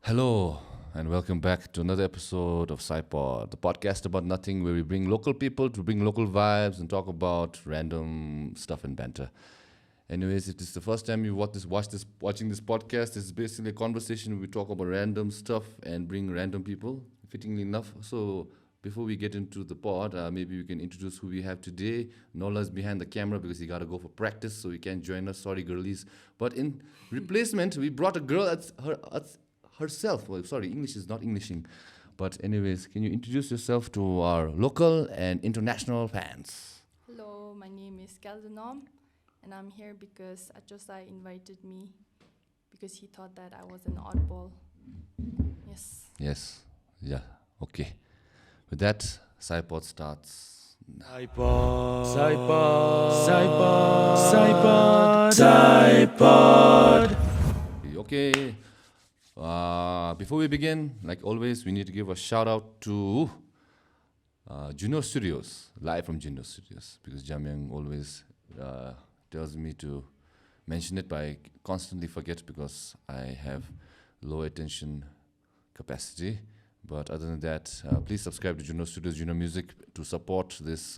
Hello, and welcome back to another episode of PSY-POD, the podcast about nothing, where we bring local people to bring local vibes and talk about random stuff and banter. Anyways, if this is the first time you watching this podcast, it's basically a conversation where we talk about random stuff and bring random people, fittingly enough. So before we get into the pod, maybe we can introduce who we have today. Nola's behind the camera because he got to go for practice, so he can't join us. Sorry, girlies. But in replacement, we brought a girl herself. Well, sorry, English is not Englishing. But anyways, can you introduce yourself to our local and international fans? Hello, my name is Dhendupnw, and I'm here because Achosai invited me because he thought that I was an oddball. Yes. Yes. Yeah. Okay. With that, PSY-POD starts. PSY-POD. Okay. Before we begin, like always, we need to give a shout out to Juno Studios, live from Juno Studios, because Jamyang always tells me to mention it, but I constantly forget because I have low attention capacity. But other than that, please subscribe to Juno Studios, Juno Music to support this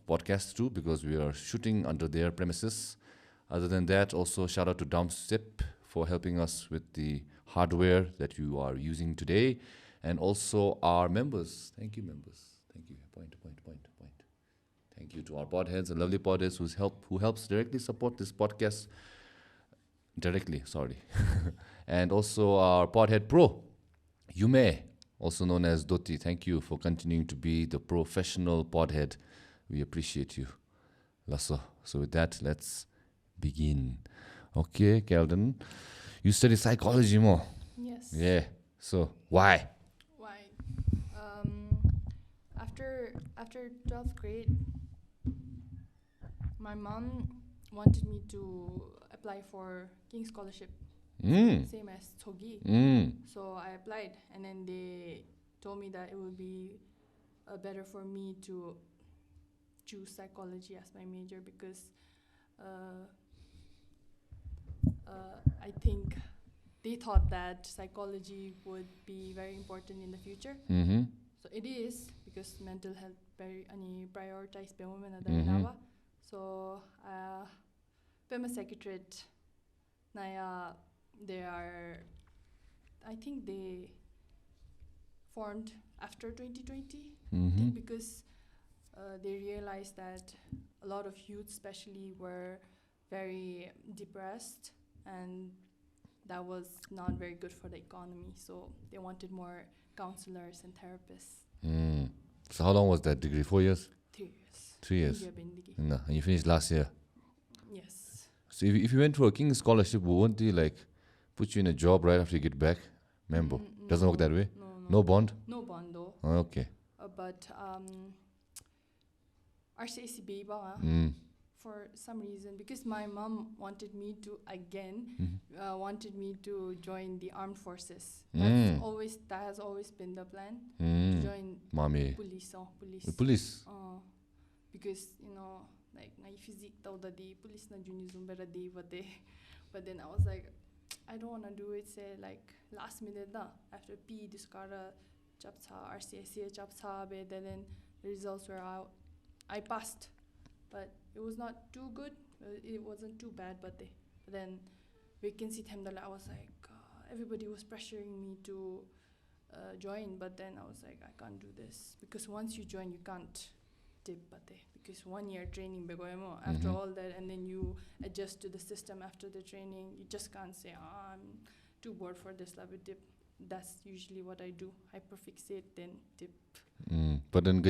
podcast too, because we are shooting under their premises. Other than that, also shout out to DOMCIIP for helping us with the hardware that you are using today, and also our members. Thank you, members. Thank you. Point. Thank you to our podheads and lovely podheads who helps directly support this podcast. And also our podhead pro, Yume, also known as Doti. Thank you for continuing to be the professional podhead. We appreciate you. Lasso. So with that, let's begin. Okay, Kelden, you study psychology more. Yes. Yeah. So why? Why? After 12th grade, my mom wanted me to apply for King Scholarship, same as Choki. So I applied, and then they told me that it would be better for me to choose psychology as my major because I think they thought that psychology would be very important in the future. Mm-hmm. So it is, because mental health very prioritized by women at the So Pema Secretariat Naya, they are, I think they formed after 2020, I think, because they realized that a lot of youth especially were very depressed, and that was not very good for the economy. So they wanted more counselors and therapists. So how long was that degree? 4 years? 3 years. 3 years. India Bindigi. No, and you finished last year. Yes. So if you went for a King's Scholarship, won't they like put you in a job right after you get back? Membo. Doesn't work that way? No bond? No bond though. Oh, okay. But RCACB for some reason, because my mom wanted me to wanted me to join the armed forces. That has always been the plan, to join police. Police. Because like my physique the police na junior zumbera di but then I was like, I don't want to do it, say like last minute after P discard chapcha RCSC chapcha, then the results were out. I passed, but it was not too good. It wasn't too bad, but then vacancy time I was like, everybody was pressuring me to join, but then I was like, I can't do this, because once you join you can't dip, because 1 year training after all that, and then you adjust to the system after the training. You just can't say, I'm too bored for this level dip. That's usually what I do. Hyperfixate, then dip. But then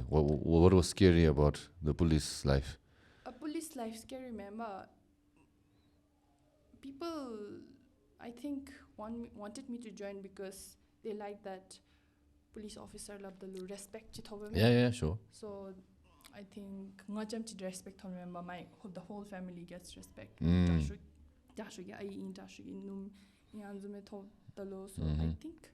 what was scary about the police life? A police life scary, remember? People, I think, wanted me to join because they like that police officer love the respect. Yeah, sure. So I think ngajam to respect, remember, the whole family gets respect. So I think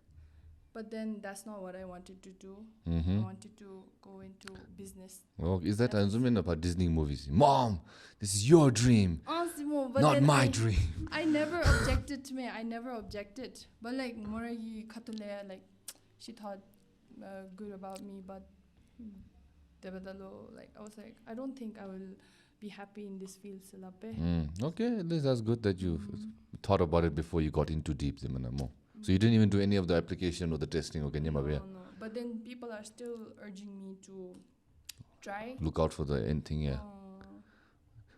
But then that's not what I wanted to do. I Mm-hmm. wanted to go into business. Oh, is that That's- Anzumin about Disney movies? Mom, this is your dream, but not then my dream. I never objected to me. I never objected. But like Moragi Katule, like she thought good about me, but Debadalo, like I was like, I don't think I will be happy in this field. Okay, at least that's good that you thought about it before you got into deep. So you didn't even do any of the application or the testing or No. But then people are still urging me to try. look out for the anything, yeah.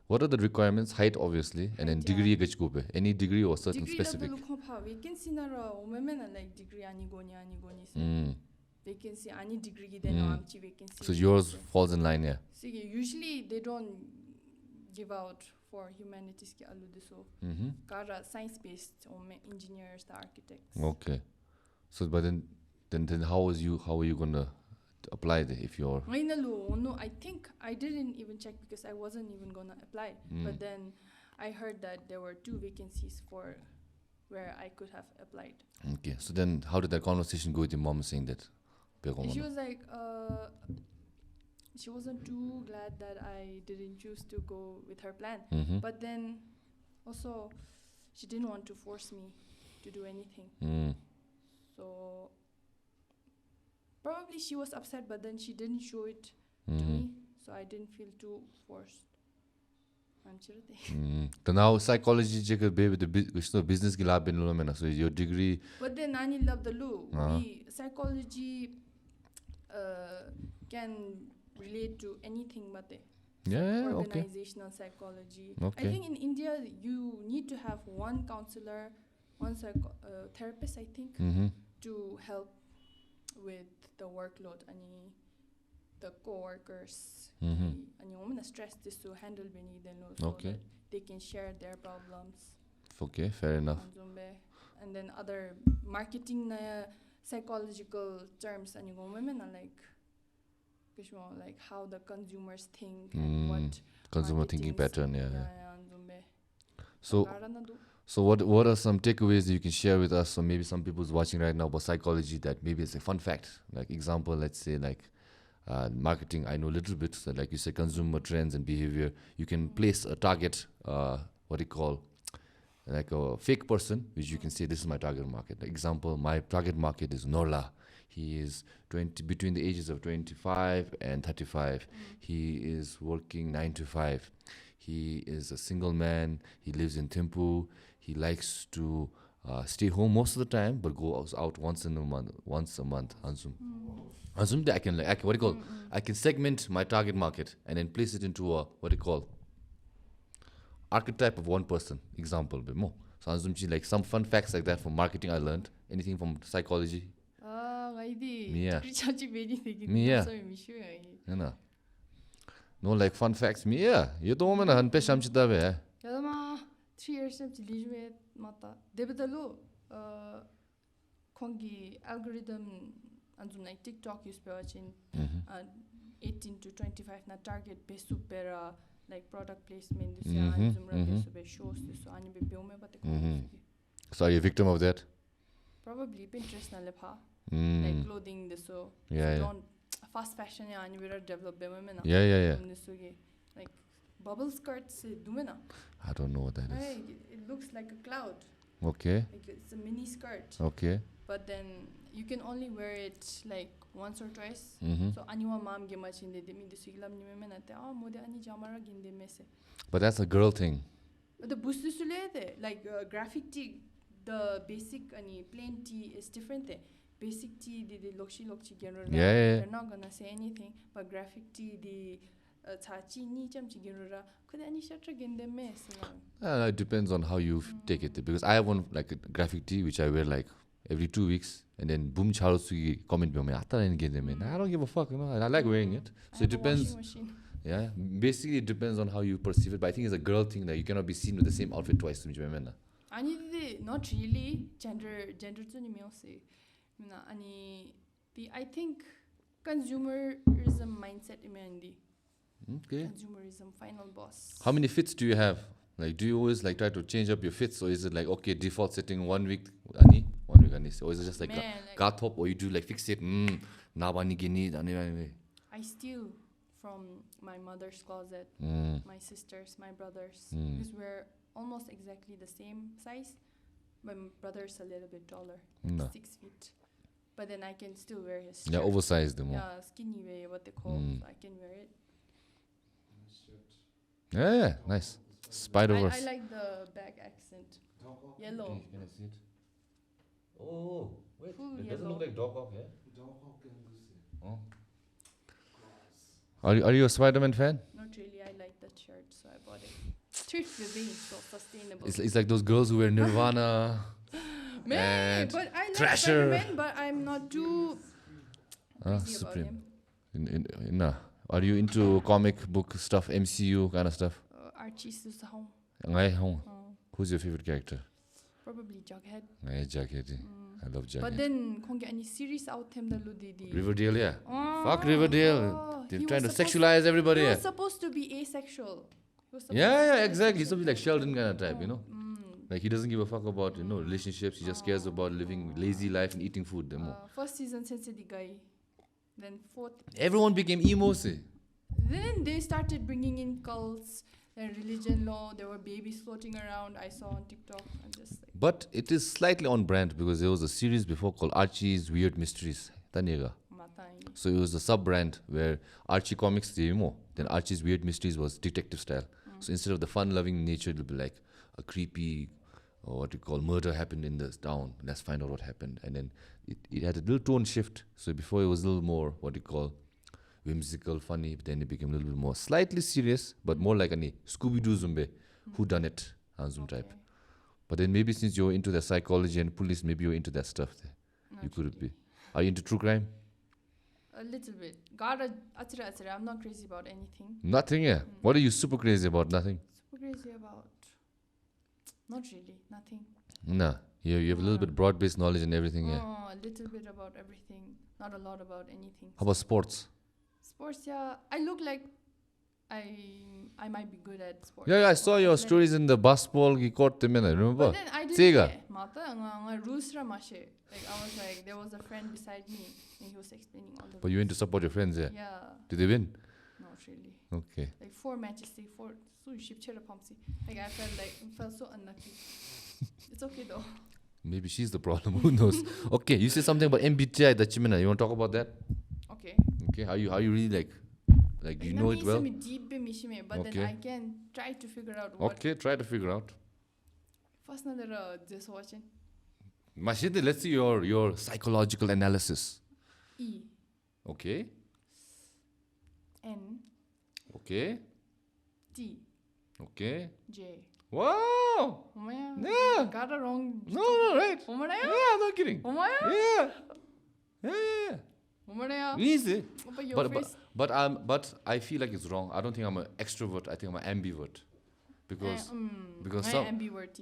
What are the requirements? Height, obviously, and then Height, degree yeah. gachgope. Any degree or certain Degree specific. vacancy nara omemena like degree anigoni Mm. vacancy any degree then amchi vacancy. So yours falls in line, yeah. So usually they don't give out for humanities ki alude so Mm-hmm. kara science based engineers the architects. Okay. So, but then how are you gonna apply if you're? I think I didn't even check because I wasn't even gonna apply. But then I heard that there were 2 vacancies for where I could have applied. Okay. So then, how did that conversation go with your mom saying that? She was like, she wasn't too glad that I didn't choose to go with her plan. Mm-hmm. But then also, she didn't want to force me to do anything. So probably she was upset, but then she didn't show it to me. So I didn't feel too forced. I'm sure they. So now psychology check with the business ki lab ben so your degree. But then Nani love the Lu. Psychology can relate to anything, but Yeah, okay. organizational psychology. Okay. I think in India you need to have one counselor, one therapist, I think, to help with the workload and the co-workers. And you stress this to handle so Okay. that they can share their problems. Okay, fair enough. And then other marketing psychological terms and you go women are like how the consumers think and what Consumer thinking marketing pattern, is- yeah. So what are some takeaways that you can share with us, or maybe some people who's watching right now about psychology that maybe it's a fun fact? Like example, let's say like marketing, I know a little bit, so like you say consumer trends and behavior. You can place a target, what do you call, like a fake person, which you can say this is my target market. Like example, my target market is Norla. He is between the ages of 25 and 35. He is working 9 to 5. He is a single man. He lives in Thimphu. He likes to stay home most of the time, but goes out once a month. Assume I can I can segment my target market and then place it into a archetype of one person. Example, bit more. So assume like some fun facts like that from marketing I learned. Anything from psychology? Mia. No, like fun facts. Mia, you don't want to hunt pesh amchita be. 3 years of Lijwe Mata. Debatalu Kongi algorithm and like TikTok use watching 18 to 25 na target based supera like product placement shows so ani be So are you a victim of that? probably Pinterest na lepha like clothing this so don't fast fashion ya ani we develop be women Yeah. like bubble skirts dumena I don't know what that is. it looks like a cloud. Okay. Like it's a mini skirt. Okay. But then you can only wear it like once or twice. So anyone mom get much in the demi the siglam ni me na te mode ani jamara ginde mese. But that's a girl thing. But the boost like graphic tee, the basic ani plain tee is different there. Basic tee the lokshi general. Yeah. They're not gonna say anything. But graphic tee the chachi ni cham chigenura could any shatra ginde mese. It depends on how you take it. Because I have one like a graphic tee which I wear like every 2 weeks, and then boom charusugi comment me I don't give a fuck, you know. And I like wearing it. So it depends. Yeah. Basically it depends on how you perceive it. But I think it's a girl thing that you cannot be seen with the same outfit twice. Not really. Gender say. I think consumerism mindset imandi. Okay. Consumerism final boss. How many fits do you have? Like, do you always like try to change up your fits, or is it like okay, default setting 1 week, Or is it just like Man, gathop, or you do like fixate? Nabani gini, I steal from my mother's closet, my sisters, my brothers, because we're almost exactly the same size. My brother's a little bit taller, 6 feet. But then I can still wear his shirt. Yeah, oversized them. Yeah, skinny way, what they call. So I can wear it. Yeah, nice. Spider-Verse. I like the back accent. Yellow. Can I see it? Oh, wait. Full It doesn't yellow. look like Dog yeah? Oh. Are you a Spider-Man fan? Not really. I like that shirt, so I bought it. Thrift living is so sustainable. It's like those girls who wear Nirvana. Man, and but I like Thrasher. Spider-Man, but I'm not too crazy about Supreme. him. Are you into comic book stuff, MCU kind of stuff? Archie Susahong. Who's your favorite character? Probably Jughead. Jughead. I love Jughead. But then, kongi any series out him the Ludidi. Riverdale, yeah. Oh, Fuck Riverdale. They're trying to sexualize everybody. He Yeah, was supposed to be asexual. yeah, exactly. He's something like Sheldon kind of type, Like he doesn't give a fuck about relationships. He just cares about living lazy life and eating food. First season sensitive guy. Then fourth. Everyone became emo. Then they started bringing in cults and religion law. There were babies floating around. I saw on TikTok. I'm just like. But it is slightly on brand because there was a series before called Archie's Weird Mysteries. Taniga. So it was a sub-brand where Archie Comics demo. Then Archie's Weird Mysteries was detective style. So instead of the fun-loving nature, it would be like a creepy, or what you call murder happened in this town. Let's find out what happened. And then it had a little tone shift. So before it was a little more what you call whimsical, funny. But then it became a little bit more slightly serious, but more like a Scooby-Doo Zumbe, whodunit type. But then maybe since you're into the psychology and police, maybe you're into that stuff there. You could be. Are you into true crime? A little bit. I'm not crazy about anything. Nothing, yeah. What are you super crazy about? Nothing. Super crazy about. Not really. Nothing. Nah. You have a little bit broad-based knowledge and everything, yeah. A little bit about everything. Not a lot about anything. How about sports? Sports, yeah. I look like I might be good at sports. Yeah, I saw your stories in the basketball. You caught them in it, remember? But then I didn't rules ra mashe. Like I was like, there was a friend beside me and he was explaining all the But you went to support your friends, yeah? Yeah. Did they win? Not really. Okay. Like 4 matches, so you ship Like I felt so unlucky. It's okay though. Maybe she's the problem. Who knows? Okay, you said something about MBTI, the Chimena. You want to talk about that? Okay. Okay, how you really like do you know it well? But then I can try to figure out what. Okay, try to figure out. First, another just watching. Mashidi, let's see your psychological analysis. E. Okay. N. Okay. T. Okay. J. Wow! Yeah. Got it wrong. No, right. Yeah, I'm not kidding. Yeah. Easy. But I feel like it's wrong. I don't think I'm an extrovert. I think I'm an ambivert. Because some ambivert.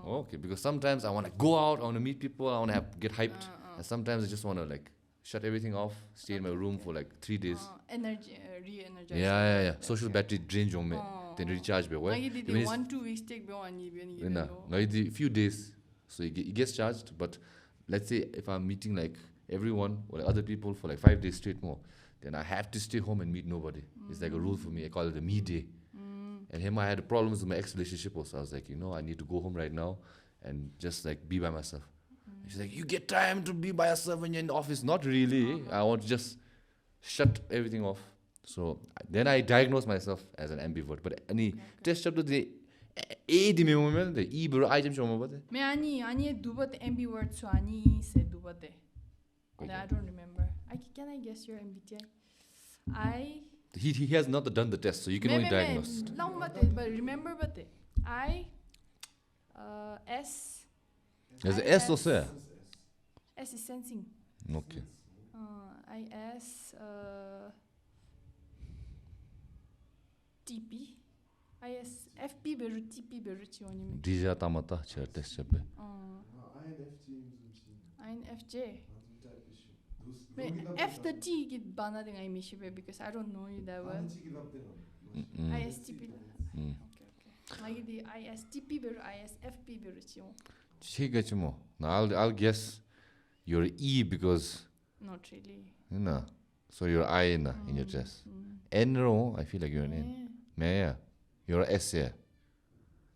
Okay. Because sometimes I want to go out. I want to meet people. I want to get hyped. And sometimes I just want to shut everything off. Stay in my room for 3 days. Energy, re-energize. Yeah. Social battery drain me. Then recharge me. 1-2 weeks take a few days. So it gets charged. But let's say if I'm meeting everyone or other people for 5 days straight more, then I have to stay home and meet nobody. It's like a rule for me. I call it a me day. And I had problems with my ex-relationship also. I was like, I need to go home right now and just be by myself. She's like, you get time to be by yourself when you're in the office. Not really. I want to just shut everything off. So then I diagnosed myself as an ambivert. But any test up to the A di moment the E bro item show me me ani dubat ambivert so ani se dubate. I don't remember. Can I guess your MBTI? He has not done the test, so you can only diagnose. But remember I S. There's an S also. S is sensing. Okay. I S TP. I S FP beru TP beru chioni. Dija tamata chair test chabe. INFJ. F the T get bana dengan IMShibe because I don't know you that well. ISTP. Okay. Like the ISTP beru ISFP beru chion. Chigachi mo. Now I'll guess you're E because Not really. no. So you're I in your chest. N ro, I feel like you're an N. Yeah. You're a S, yeah.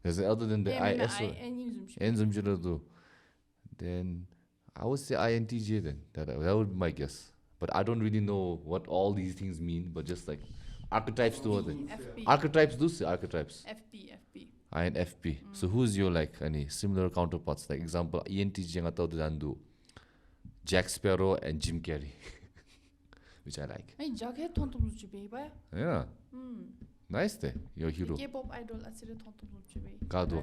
There's other than the I S or N do. Then I would say INTJ then. That would be my guess. But I don't really know what all these things mean, but just like archetypes do they? FP. Archetypes do say archetypes. FP. INFP. So who's your like any similar counterparts? Like example, ENTJ nga tawdu dandu Jack Sparrow and Jim Carrey. Which I like. Ay, jaghe tonto zuchi ba? Yeah. Nice day. Your hero. K-pop idol asire tonto zuchi ba. Kado.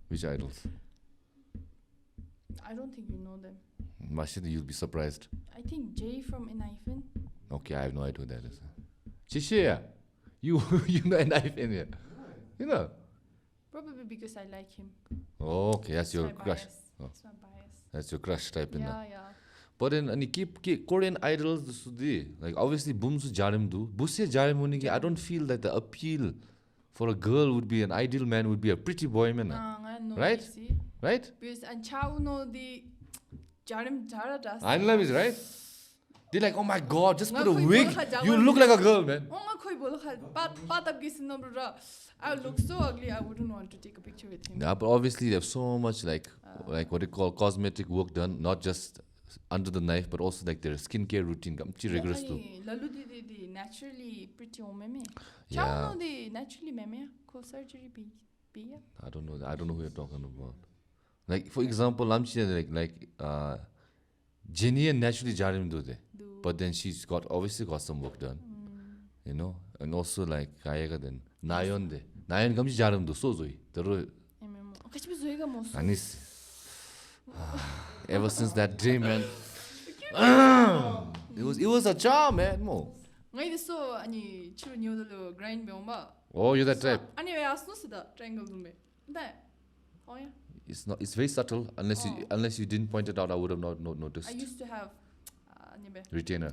Which idols? I don't think you know them. Mashid, you'll be surprised. I think Jay from Enhypen. Okay, I have no idea who that is. Chishiya, you know Enhypen, yeah. You know? Probably because I like him. Oh, okay, that's your my crush. bias. Oh. That's my bias. That's your crush type in Yeah. But then and keep Korean idols like obviously Boomsu Jarim do. Busse Jarim muniki, I don't feel that the appeal for a girl would be an ideal man would be a pretty boy man. Right? Right? Because and Chao no the Jarim Jaradas. I love is right. They're like, oh my god, just put a wig. You look like a girl, man. I look so ugly. I wouldn't want to take a picture with him. Yeah, but obviously they have so much like what they call cosmetic work done, not just under the knife, but also like their skincare routine. Rigorous too. Lalu di naturally pretty meme. Yeah. Chao no di naturally meme. Co surgery be. I don't know. I don't know who you're talking about. Like for example, like Jenny and naturally Jarim do they. But then she's obviously got some work done. You know? And also like Kayega then. Nayon de. Nayon comes Jarim do so zoi. Anis. Ever since that day, man. It was a charm, man. Mo. Ngay so ani chiro nyo grind me oma. Oh, you're that type. Ani we asno sida triangle dumbe. That. Oh yeah. It's very subtle. Unless you didn't point it out, I would have not noticed. I used to have retainer.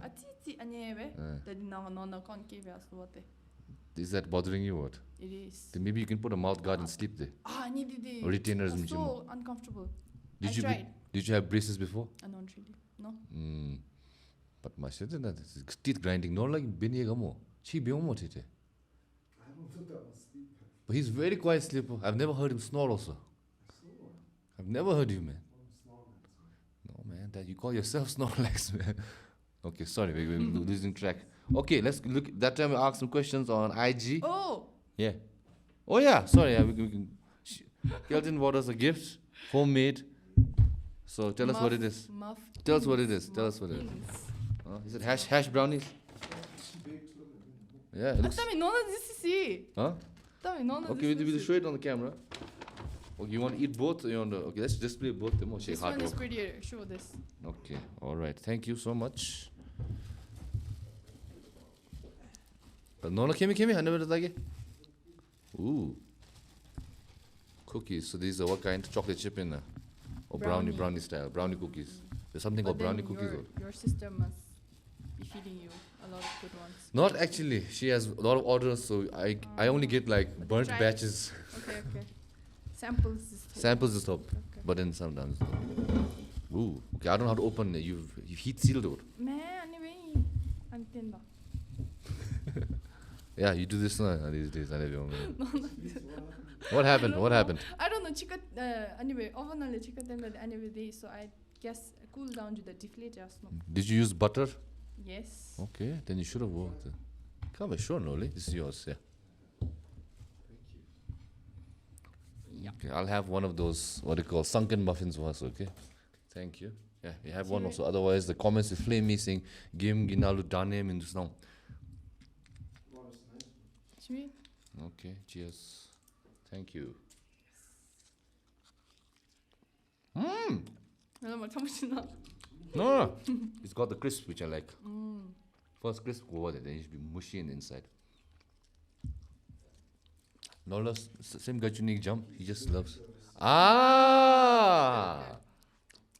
Is that bothering you? What? It is. Then maybe you can put a mouth guard and sleep there. It retainers. was so uncomfortable. Did you have braces before? Not really. No. But my shit is teeth grinding. Not like Binny Gamo. She be almost it. But he's very quiet sleeper. I've never heard him snore also. I've never heard you, man. No, man. That you call yourself Snorlax, man. Okay, sorry, we're losing track. Okay, let's look. That time we asked some questions on IG. Oh. Yeah. Oh yeah. Sorry. Yeah, we can. Gyeltshen bought us a gift, homemade. So tell us what it is. Tell us what it is. Tell us what it is. Is it hash brownies? Yeah. It looks. Huh? Okay, we'll show it on the camera. Okay, you want to eat both? Okay, let's display both. This one is prettier. Show this. Okay, all right. Thank you so much. No, Kimi, I never did like it. Ooh. Cookies. So these are what kind? Chocolate chip in there? Or brownie style? Brownie cookies. There's something called brownie cookies. Your sister must be feeding you a lot of good ones. Not actually. She has a lot of orders, so I only get like burnt batches. Okay. Samples is top. Okay. But then sometimes. Ooh. Okay, I don't know how to open it. You've heat sealed it. Man, anyway. Yeah, you do this these days. What happened? I don't know. Anyway, oven chicken anyway, so I guess cool down to the deflate. Did you use butter? Yes. Okay, then you should have worked. Come on, sure, Noli. This is yours, yeah. Okay, I'll have one of those, what they call sunken muffins once, okay? Thank you. Yeah, you have one also. Otherwise, the comments will flame me saying, Game Ginalu Dane Mindus now. Okay, cheers. Thank you. No. It's got the crisp, which I like. First crisp over there, then it should be mushy in the inside. No, same Gachunique jump. He just loves.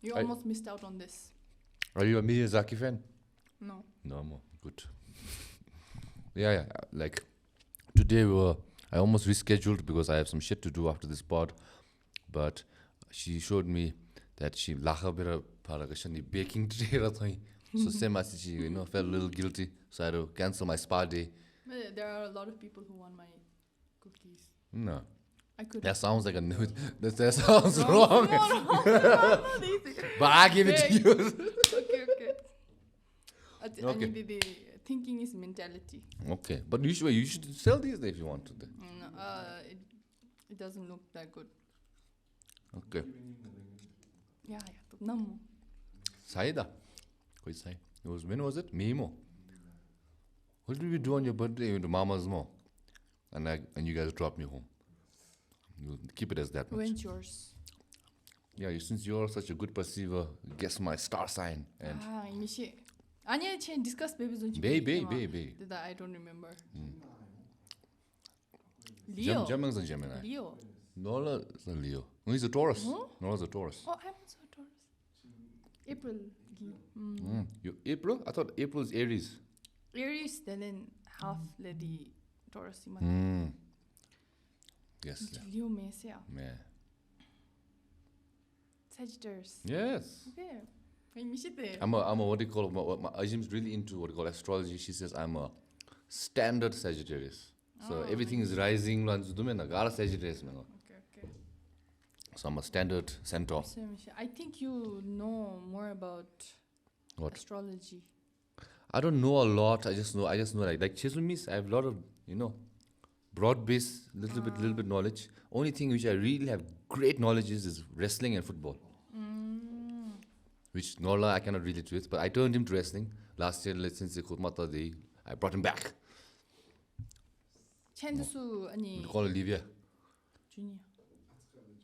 You almost missed out on this. Are you a Miyazaki fan? No. No more. Good. Yeah. Like today I almost rescheduled because I have some shit to do after this pod. But she showed me that she lacha bera parakashani baking tray ra thai. So same as she, felt a little guilty. So I had to cancel my spa day. But there are a lot of people who want my cookies. No. I could. That sounds like a no. That sounds wrong. No, But I give it to you. Okay. Okay. The thinking is mentality. Okay. But you should sell these if you want to. No, it doesn't look that good. Okay. Yeah. No. Saida. When was it? Mimo. What did we do on your birthday? We went to Mama's Mall. And you guys dropped me home. You'll keep it as that much. When's yours? Yeah, since you're such a good perceiver, guess my star sign. And 이미시. 아니야, discuss baby zone. Baby. That I don't remember. Leo. Gemini's a Gemini. Leo. Nola is a Leo. No, he's a Taurus. Huh? Nola's a Taurus. Oh, I'm also a Taurus. April. You April? I thought April is Aries. Aries, then half lady Taurus. Yes. Leo Mesa. Yeah. Sagittarius. Yes. Okay. 이미시대. I'm a what do you call my Ajim's really into what you call astrology. She says I'm a standard Sagittarius. So everything is rising. Sagittarius. Okay. So I'm a standard centaur. I think you know more about What? astrology. I don't know a lot. I just know like Chesumis, I have a lot of, broad base, little bit knowledge. Only thing which I really have great knowledge is wrestling and football. Which Norla I cannot relate with, but I turned him to wrestling. Last year, since I brought him back. 첸드수 아니. Call Olivia. Junior.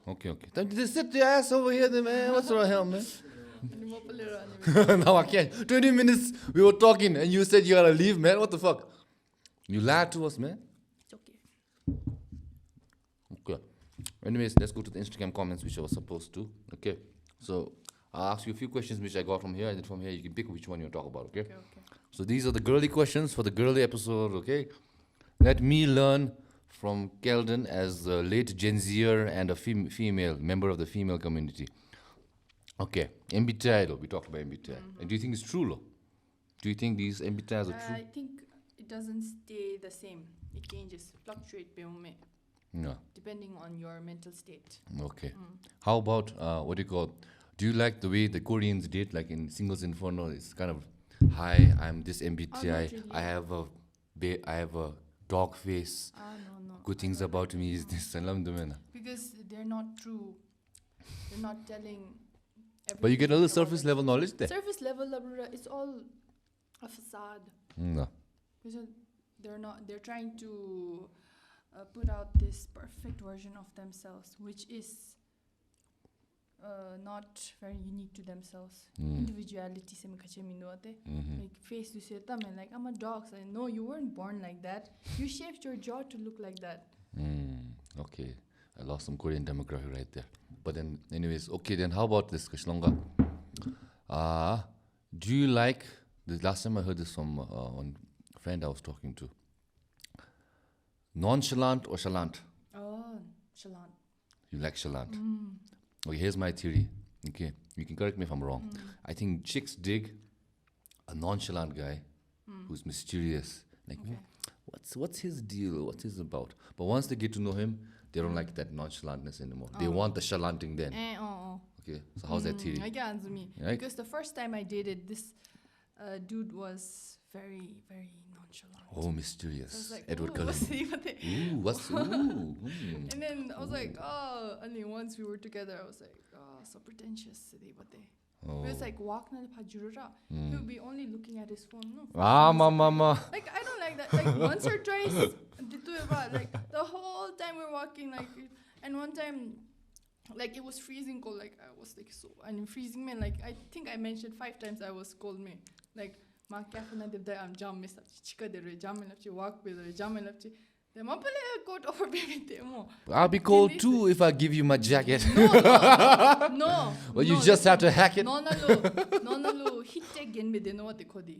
Okay. Then just sit your ass over here, then, man. What's wrong here, man? Now I can't. 20 minutes we were talking and you said you gotta leave, man. What the fuck? You lied to us, man. It's okay. Okay. Anyways, let's go to the Instagram comments, which I was supposed to. Okay. So I'll ask you a few questions which I got from here, and then from here you can pick which one you talk about. Okay. So these are the girly questions for the girly episode. Okay. Let me learn from Kelden as a late Gen Zer and a female member of the female community. Okay, MBTI though, we talked about MBTI. And do you think it's true, though? Do you think these MBTIs are true? I think it doesn't stay the same. It changes, fluctuate No. depending on your mental state. Okay. How about, do you like the way the Koreans date, like in Singles Inferno? It's kind of, hi, I'm this MBTI. Really. I have a dog face. No. Good things about me is this. Because they're not true. They're not telling everything. But you get a little surface level knowledge there. Surface level, it's all a facade. No. Because they're trying to put out this perfect version of themselves, which is not very unique to themselves. Individuality se like face to say like I'm a dog. So no, you weren't born like that. You shaped your jaw to look like that. Okay. I lost some Korean demographic right there. But then anyways, okay, then how about this, Krishnanga? Do you like the last time I heard this from one friend I was talking to? Nonchalant or chalant? Oh, chalant. You like chalant. Okay, here's my theory. Okay, you can correct me if I'm wrong. I think chicks dig a nonchalant guy who's mysterious. Like, what's his deal? What's his about? But once they get to know him, they don't like that nonchalantness anymore. They want the chalanting then. Okay, so how's that theory? I get answer me. Right? Because the first time I dated, this dude was very, very nonchalant. Oh, mysterious. I was like, Edward ooh, Cullen. what's Ooh. And then I was like, and then once we were together, I was like, so pretentious. Oh. He was like, he would be only looking at his phone. No, Mama. like, I don't like that. Like, once or twice, like, the whole time we're walking, like, and one time, like, it was freezing cold. Like, I was like, so, and freezing man, like, I think I mentioned 5 times I was cold man. Like, my cafe I'm jam miss chica de jam walk with jam coat over baby. I'll be cold too if I give you my jacket. No. Well, you just have to hack it. No. Hit again, but they know what they call it.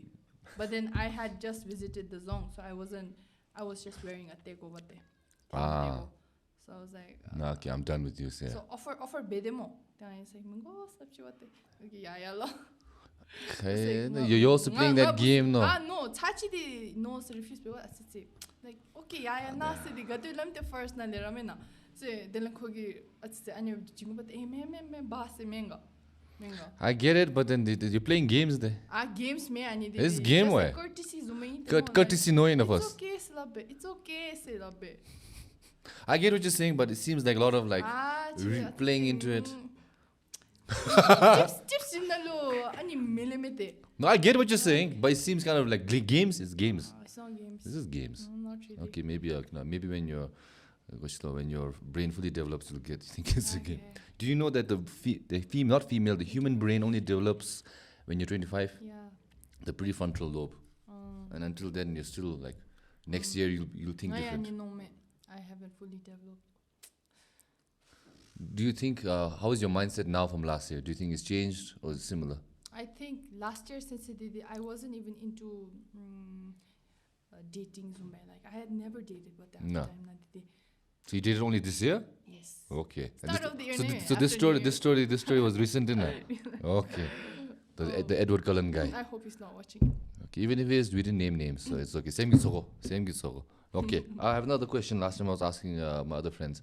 But then I had just visited the zone, so I was just wearing a take over there. So So I was like, Nah, okay, I'm done with you. Yeah. so offer bedemo. Then I said, "Mungo, sabchi wate." Okay, yeah, lo. Okay, you're also playing that game, no? No, Chachidi no refuse be what like okay, yeah, na city got to lam the first na le ramena. So then kogi at the annual jingo but me bass menga. I get it, but then you're playing games there. Games me ani This game way. Courtesy zumai. Courtesy knowing of us. It's okay, slabe. It's okay, say labe. I get what you're saying, but it seems like a lot of like playing into it. Tips in the low, any millimeter. No, I get what you're saying, but it seems kind of like games is games. It's not games. This is games. No, not really. Okay, maybe when your brain fully develops, you'll think it's a game. Do you know that the human brain only develops when you're 25? Yeah. The prefrontal lobe. And until then, you're still like, next year you'll think different. I haven't fully developed. Do you think, how is your mindset now from last year? Do you think it's changed or is it similar? I think last year since I wasn't even into dating Zumba. Like I had never dated, but that No. time not did. So you did it only this year? Yes. Okay. Start of the year. So this story was recent, didn't it? Okay. The Edward Cullen guy. I hope he's not watching. Okay. Even if he is, we didn't name names, so it's okay. Same Gisoko. Okay. I have another question. Last time I was asking my other friends.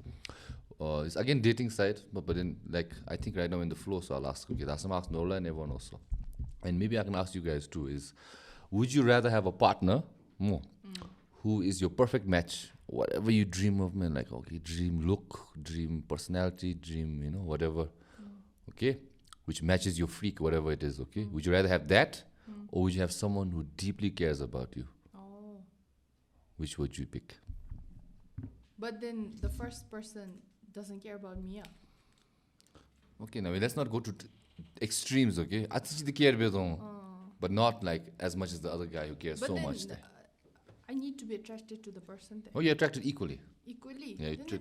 It's again dating side, but then like I think right now in the flow, so I'll ask. Okay, that's I'm asking Nola and everyone also, and maybe I can ask you guys too. Is would you rather have a partner who is your perfect match, whatever you dream of, man? Like okay, dream look, dream personality, dream whatever, okay, which matches your freak, whatever it is. Okay, would you rather have that, or would you have someone who deeply cares about you? Oh. Which would you pick? But then the first person doesn't care about me. Okay, now let's not go to extremes, okay? But not like as much as the other guy who cares But so then, much. I need to be attracted to the person. Oh, you're attracted equally. Equally. Yeah, Then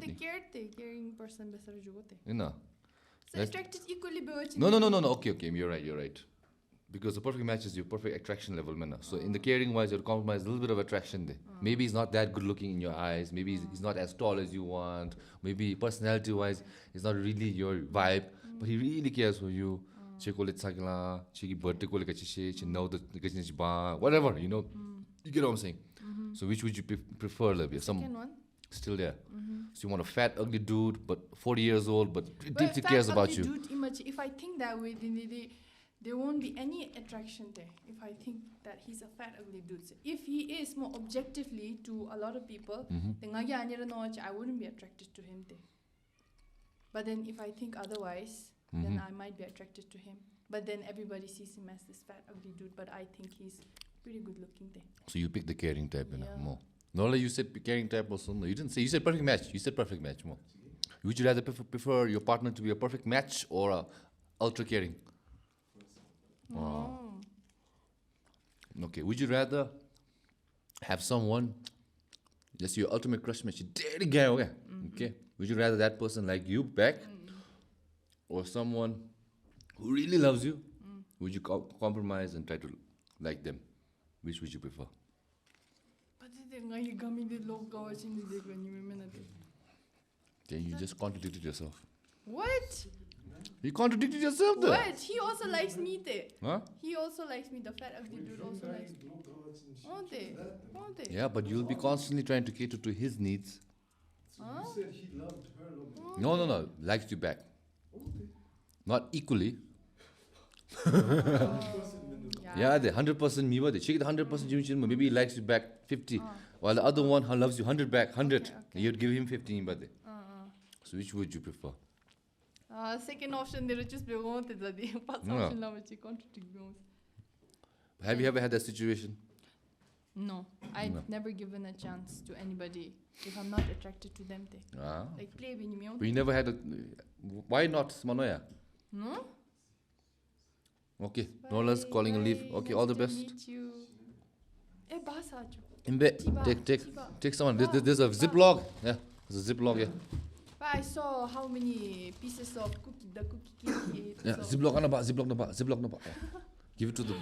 the caring person besar jugote. So That's- attracted equally but No. Okay, you're right. Because the perfect match is your perfect attraction level, man. So in the caring wise, you'll compromise a little bit of attraction there. Maybe he's not that good looking in your eyes. Maybe he's not as tall as you want. Maybe personality wise, he's not really your vibe. But he really cares for you. Whatever, you get what I'm saying. So which would you prefer, Olivia? Second one. Still there. So you want a fat, ugly dude, but 40 years old, but deeply cares about you. Dude, if I think that way, then there won't be any attraction there. If I think that he's a fat, ugly dude. So if he is more objectively to a lot of people, then I wouldn't be attracted to him there. But then if I think otherwise, then I might be attracted to him. But then everybody sees him as this fat, ugly dude, but I think he's pretty good looking there. So you pick the caring type, more. Nola, you said caring type also. No, you didn't say. You said perfect match. You said perfect match more. Would you rather prefer your partner to be a perfect match or ultra caring? Oh. Okay. Would you rather have someone that's your ultimate crush match? You dating guy, okay? Would you rather that person like you back, or someone who really loves you? Would you compromise and try to like them? Which would you prefer? Then you just contradicted yourself. What? You contradicted yourself there. What? He also likes me there. Huh? He also likes me. The fat ugly dude also likes me. Won't they? Yeah, but you'll be constantly trying to cater to his needs. Huh? You said he loved her. No. Likes you back. Not equally. Yeah, the 100% me, but she get 100% you, maybe he likes you back 50. While the other one loves you 100 back, 100. Okay. You'd give him 15, but so which would you prefer? Second option, they just be wanted that the first No. option, now it's contradict. Have you ever had that situation? No, I've never given a chance to anybody if I'm not attracted to them. Like play with me. But you never had a. Why not, Manoya? No? Okay, Nola's calling a leave. Okay, all the best. Meet you. Basa. Imbe, take someone. There's a Ziploc. Yeah, there's a Ziploc. Yeah. But I saw how many pieces of the cookie cake. Yeah, so. Ziploc napa. Give it to the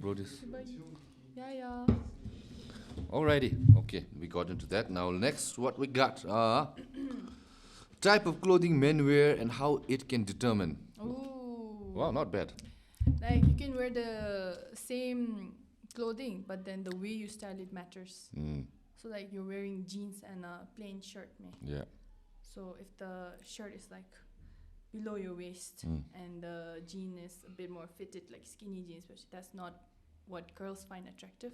brodies. Yeah. Alrighty. Okay, we got into that. Now next, what we got? Type of clothing men wear and how it can determine. Ooh. Wow, not bad. Like you can wear the same clothing, but then the way you style it matters. So like you're wearing jeans and a plain shirt, me. Yeah. So if the shirt is like below your waist and the jean is a bit more fitted, like skinny jeans, but that's not what girls find attractive.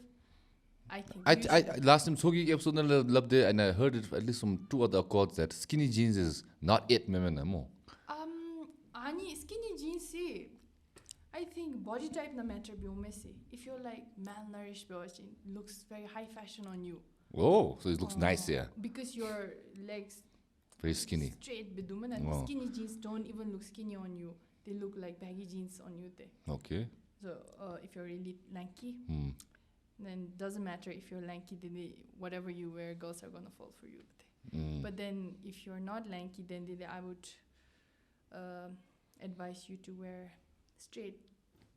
I think. I last time Choki episode loved it, and I heard it at least from 2 other accords that skinny jeans is not it, mo. Ani skinny jeans see. I think body type na matter be messy. If you're like malnourished, it looks very high fashion on you. Oh, so it looks nice, yeah. Because your legs very skinny. Straight biduman and skinny jeans don't even look skinny on you. They look like baggy jeans on you. Okay. So if you're really lanky, then doesn't matter if you're lanky. Then whatever you wear, girls are gonna fall for you. But then if you're not lanky, then I would advise you to wear straight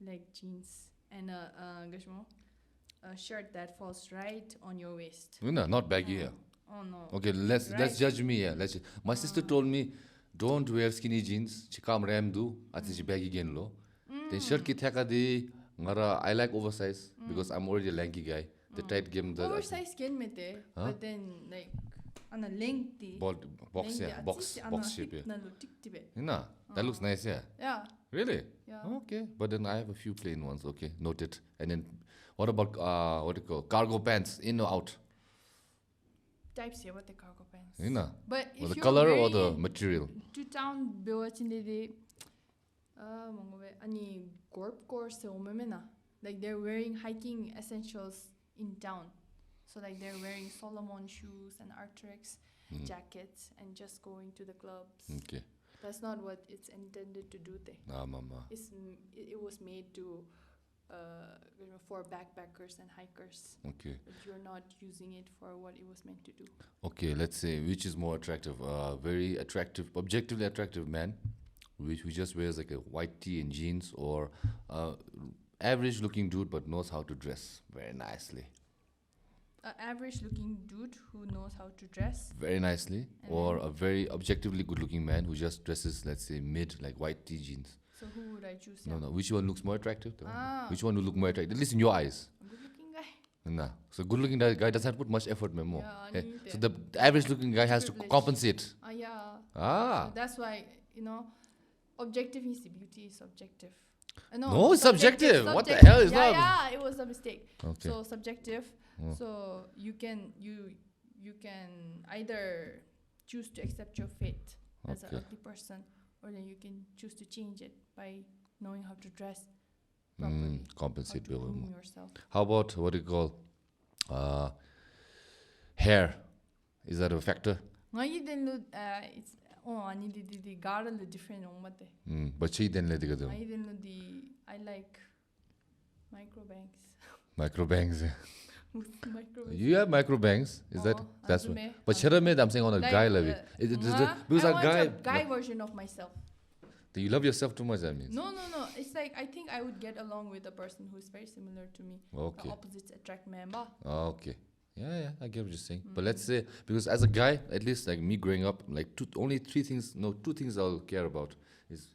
leg jeans and a shirt that falls right on your waist. No, not baggy. Yeah. Oh no. Okay, let's judge me. Yeah, my sister told me, don't wear skinny jeans. Chikam ram do. Ati baggy gen lo. Then shirt ki thaka di. Ngara, I like oversize because I'm already a lanky guy. The tight game. Oversize skin me te, but then like on a lengthy. Box shape. Yeah. No, that looks nice. Yeah. Yeah. Really? Yeah. Okay, but then I have a few plain ones. Okay, noted. And then what about what do you call cargo pants? In or out? Types here, what the cargo pants. You know. But if the you're color or the material? To town biwachinde ani corp course like they're wearing hiking essentials in town. So like they're wearing Solomon shoes and Arc'teryx jackets and just going to the clubs. Okay. That's not what it's intended to do there. Mama. It was made to for backpackers and hikers. Okay. But you're not using it for what it was meant to do. Okay, let's say which is more attractive? Very attractive, objectively attractive man, who just wears like a white tee and jeans, or average looking dude but knows how to dress very nicely. An average looking dude who knows how to dress very nicely, or a very objectively good looking man who just dresses, let's say, mid, like white tee jeans. So who would I choose? No. Which one looks more attractive? Which one will look more attractive? At least in your eyes. A good looking guy. Nah. So good looking guy doesn't put much effort, Memo. Yeah, so the average looking guy has to compensate. Yeah. Ah. So that's why, objective is beauty is subjective. No, it's subjective. What the hell is that? Yeah, it was a mistake. Okay. So subjective. So you can either choose to accept your fate as an ugly person, or then you can choose to change it by knowing how to dress properly. Compensate. How to groom yourself. How about what do you call hair? Is that a factor? It's the garden the different but she then let it I like micro bangs. Micro bangs. Micro You have micro bangs, is that's what? But Chettri, I'm saying on a guy level. Because I a want a guy version of myself. You love yourself too much, that means. No. It's like I think I would get along with a person who's very similar to me. Okay. The opposites attract member. Okay. Yeah, I get what you're saying. But let's say, because as a guy, at least like me growing up, like two things I'll care about is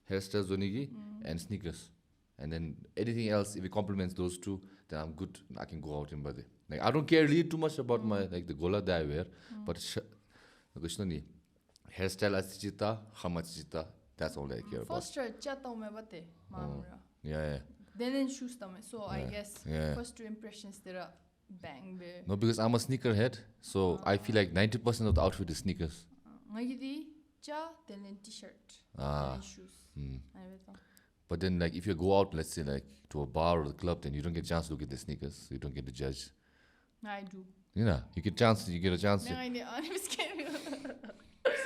hairstyles, zonigi, and sneakers. And then anything else, if it complements those two, then I'm good. I can go out in body. Like I don't care really too much about my like the gola that I wear, but hairstyle as how much that's all I care about. First chatao me bate mamra. Yeah. Then shoes tame. So I guess first two impressions there are bang be. No, because I'm a sneakerhead, so I feel like 90% of the outfit is sneakers. Ngidi cha then t-shirt. Then shoes. But then like if you go out, let's say like to a bar or a club, then you don't get a chance to look at the sneakers, so you don't get to judge. I do. You get a chance. I'm scared.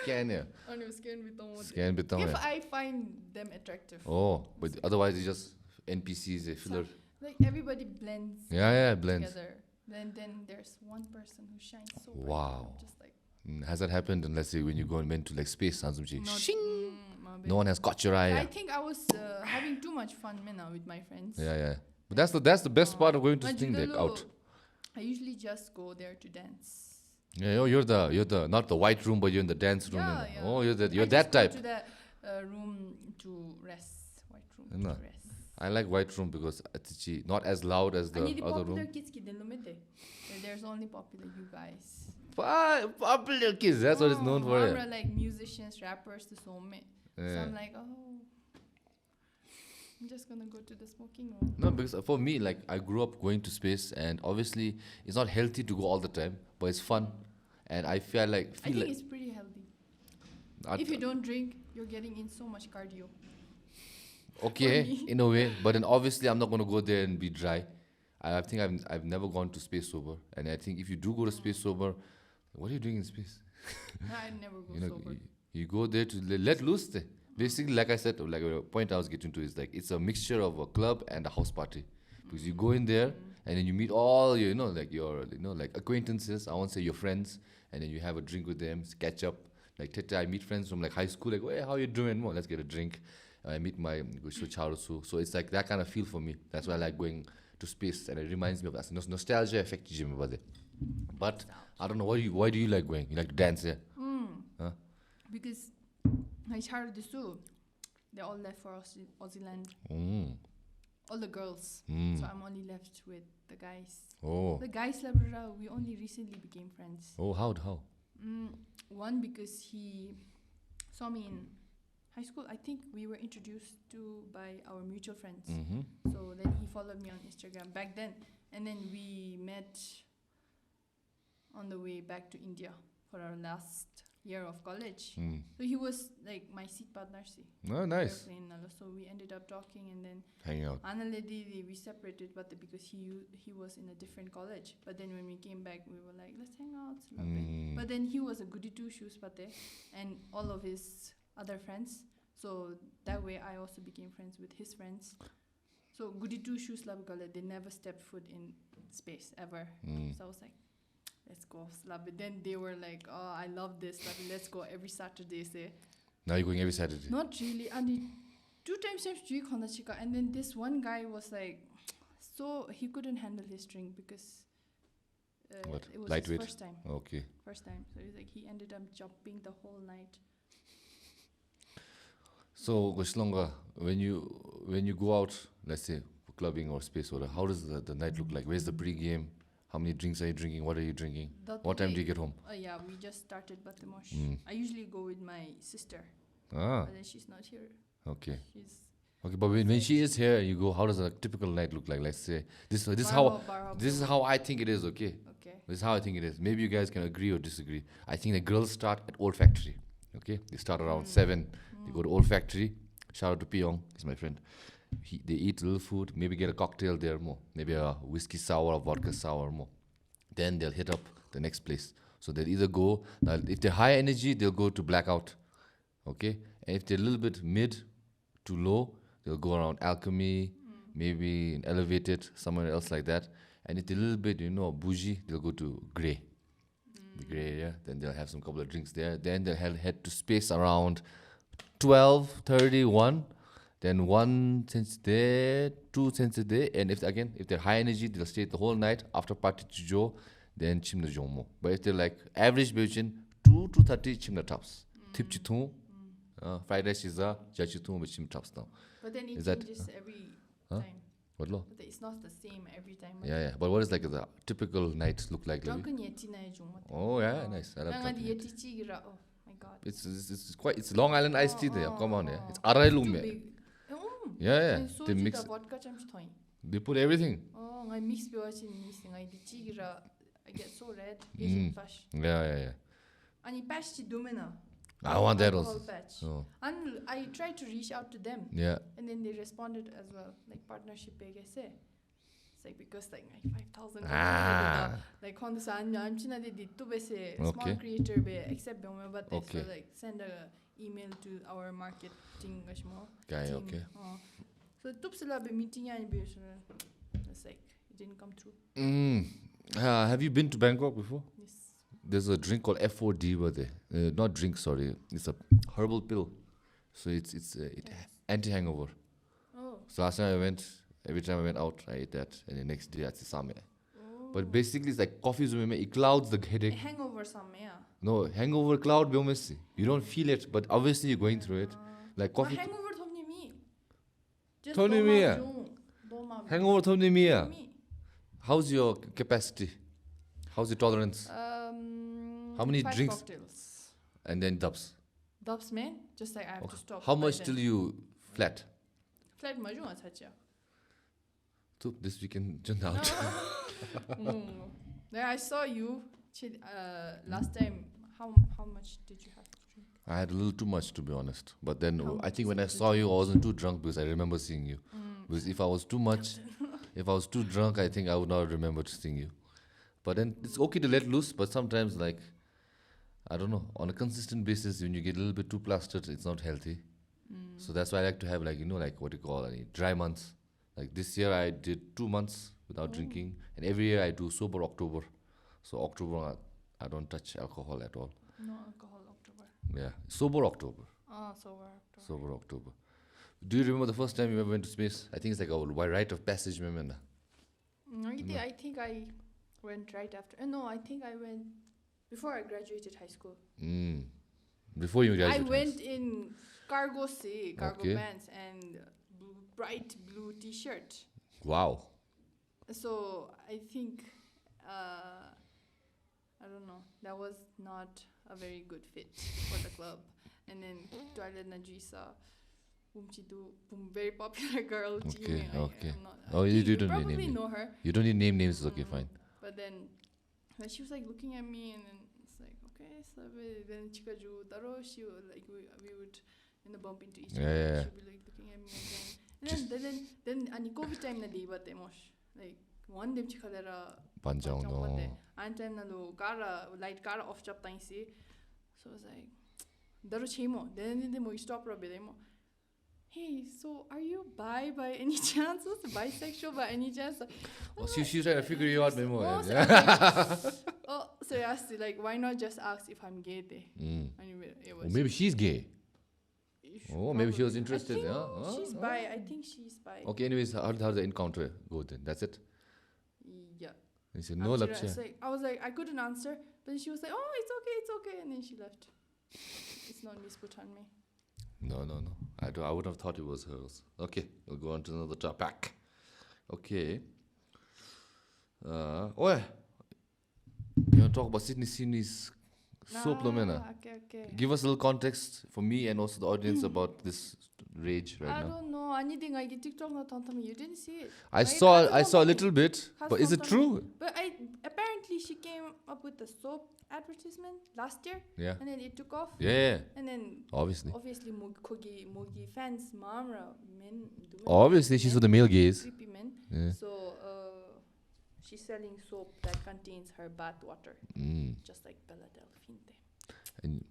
Scan with them. If I find them attractive. Oh, but otherwise it's just NPCs, a filler. Like everybody blends. Blends. Together. Then there's one person who shines so bright. Wow. Just like. Has that happened? And let's say when you go and went to like space, no one has caught your eye. I think I was having too much fun with my friends. Yeah. But that's the best part of going to thing like out. I usually just go there to dance. Yeah, oh, you're the not the white room, but you're in the dance room. Yeah, you know. yeah. Oh, you're I that just go type. to that room to rest. White room No. to rest. I like white room because it's not as loud as the I need the other popular room. kids ki denu mete. There's only popular you guys. Popular kids, that's what it's known for. Or Yeah. like musicians, rappers, the so many. So I'm like, oh, I'm just gonna go to the smoking room. No, because for me, like I grew up going to space, and obviously it's not healthy to go all the time, but it's fun, and I feel like I think it's pretty healthy. If you don't drink, you're getting in so much cardio. okay for me. in a way, but then obviously I'm not gonna go there and be dry. I think I've never gone to space sober, and I think if you do go to space sober, what are you doing in space? I never go You know, sober. you go there to let loose. Basically, like I said, like a point I was getting to is like it's a mixture of a club and a house party, because you go in there and then you meet all your, like acquaintances. I won't say your friends, and then you have a drink with them, catch up. Like Tete, I meet friends from like high school. Like, hey, how you doing? Well, let's get a drink. I meet my so it's like that kind of feel for me. That's why I like going to space, and it reminds me of that nostalgia effect. But I don't know why do you like going? You like to dance, yeah? Huh? Because my child too, they all left for Aussie land. All the girls. So I'm only left with the guys. Oh. The guys, we only recently became friends. Oh, how? One, because he saw me in high school. I think we were introduced to by our mutual friends. So then he followed me on Instagram back then. And then we met on the way back to India for our last year of college. So he was like my seat partner. Oh, nice. So we ended up talking, and then Hanging out. we separated, but because he was in a different college. But then when we came back, we were like, let's hang out. But then he was a goody two shoes pate, and all of his other friends. So that way I also became friends with his friends. So goody two shoes they never stepped foot in space ever. So I was like, let's go. But then they were like, oh, I love this. Let's go every Saturday. Say. Now you're going every Saturday? Not really. And 2 times and then this one guy was like, so he couldn't handle his drink because it was Lightweight? his first time. Okay. First time. So he's like, he ended up jumping the whole night. So, Goshlonga, when you go out, let's say, for clubbing or space order, how does the night look like? Where's the pre-game? How many drinks are you drinking? What are you drinking? What time do you get home? Yeah, we just started Batamosh. I usually go with my sister. Ah. But then she's not here. Okay. She's Okay, but when she is here, you go. How does a typical night look like? Let's say this is how I think it is. Okay. Okay. This is how I think it is. Maybe you guys can agree or disagree. I think the girls start at Old Factory. Okay, they start around 7. They go to Old Factory. Shout out to Pyong, he's my friend. They eat a little food, maybe get a cocktail there more, maybe a whiskey sour or vodka sour more. Then they'll hit up the next place. So they'll either go, if they're high energy, they'll go to Blackout. Okay, and if they're a little bit mid to low, they'll go around Alchemy, maybe in Elevated, somewhere else like that. And if they're a little bit, bougie, they'll go to Grey. The Grey area. Then they'll have some couple of drinks there. Then they'll head to space around 12:31. Then 1 cents there, 2 cents there. And if they're high energy, they'll stay the whole night. After party to Joe, then chimna jomo. But if they're like average version, 2 to 30 chimna tops. Tip chitung, fried rice is a jachitung with chim tops now. But then it Is that- changes every time. What lo? But it's not the same every time. Yeah. But what is like the typical night look like? Lavi? Drunken yeti na jung. Oh yeah, nice. I love drunken yeti. Yeti chigira. Oh my god. It's Long Island iced tea there. Come on, yeah. It's Too Arailu me. big. Yeah. So They mix. vodka champs toy. They put everything. Oh, I mix biwachin mixing. I di chigira. I get so red. Asian fash. Yeah. And it patch domina. I want that Alcohol also. patch. Oh. And I tried to reach out to them. Yeah. And then they responded as well. Like partnership big I say. It's like because like 5,000 like on the I'm china they did to be say small creator be except but they so like send a email to our marketing Guy, team. okay. So tupsila be meeting and be it's like it didn't come through. Have you been to Bangkok before? Yes. There's a drink called F4D over there. Not drink, sorry. It's a herbal pill. So it's anti-hangover. Oh. So last time every time I went out, I ate that. And the next day, I ate same. But basically, it's like coffee zume it clouds the headache. Hangover some yeah. No, hangover cloud biomesi. You don't feel it, but obviously you're going through it. Like Well, coffee. hangover thomni me. Just Thomni me, yeah. doma Hangover thomni miya. me. How's your capacity? How's your tolerance? How many 5 drinks? cocktails. And then dubs. Dubs man, just like I have to stop. How by much then. till you flat? Flight maju acha. So this weekend just out. Like I saw you last time. How much did you have to drink? I had a little too much, to be honest. But then How I think much when I did you saw you, I wasn't too drunk because I remember seeing you. Because if I was too much, if I was too drunk, I think I would not remember seeing you. But then it's okay to let loose, but sometimes, like, I don't know, on a consistent basis, when you get a little bit too plastered, it's not healthy. So that's why I like to have, like, you know, like what you call dry months. Like this year, I did 2 months without drinking, and every year I do sober October. So October, I don't touch alcohol at all. No alcohol October. Yeah, sober October. Sober October. Sober October. Do you remember the first time you ever went to space? I think it's like a rite of passage, remember? I think I went right after. No, I think I went before I graduated high school. Before you I graduated. went in cargo Okay. pants and bright blue T-shirt. Wow. So I think I don't know. That was not a very good fit for the club. And then toilet na Juisa, very popular girl. Okay, okay. I'm not, Oh, I you think don't need probably name. know her. You don't need name names, it's okay, fine. But then she was like looking at me, and then it's like, okay, so then Chikaju Taro, she would like we would bump into each other. Yeah. She'd be like looking at me again. And then ani COVID time na day bate mosh. Like one day chikadera Panjang no. and time na lo kara light kara off chap time si. So I was like Daro chemo. Then mo stop ra bedemo. Hey, so are you bi by any chance? Bisexual by any chance? Oh, she's trying to figure you out, Memo. So I asked her, like, why not just ask if I'm gay? Anyway, it was. Or maybe she's gay. Oh, maybe she was probably. interested. I think Yeah. she's bi. I think she's bi. Okay, anyways, how did the encounter go then? That's it? Yeah. He said, no, After Lapcha. I was like, I couldn't answer. But then she was like, oh, it's okay. And then she left. It's not dispute on me. No. I would have thought it was hers. Okay, we'll go on to another topic. Okay. You want to talk about Sydney's soap, Lomena? Okay. Give us a little context for me and also the audience about this rage right I now. don't know. Anything I get TikTok na tantami. You didn't see it. I saw a little bit, Has but is it tantami. true? But apparently she came up with the soap advertisement last year. Yeah. And then it took off. Yeah. And then Obviously, Mogi fans, Mamra, men. Obviously, she's for the male gaze. Creepy men. Yeah. So she's selling soap that contains her bath water, just like Bella Delfinte. And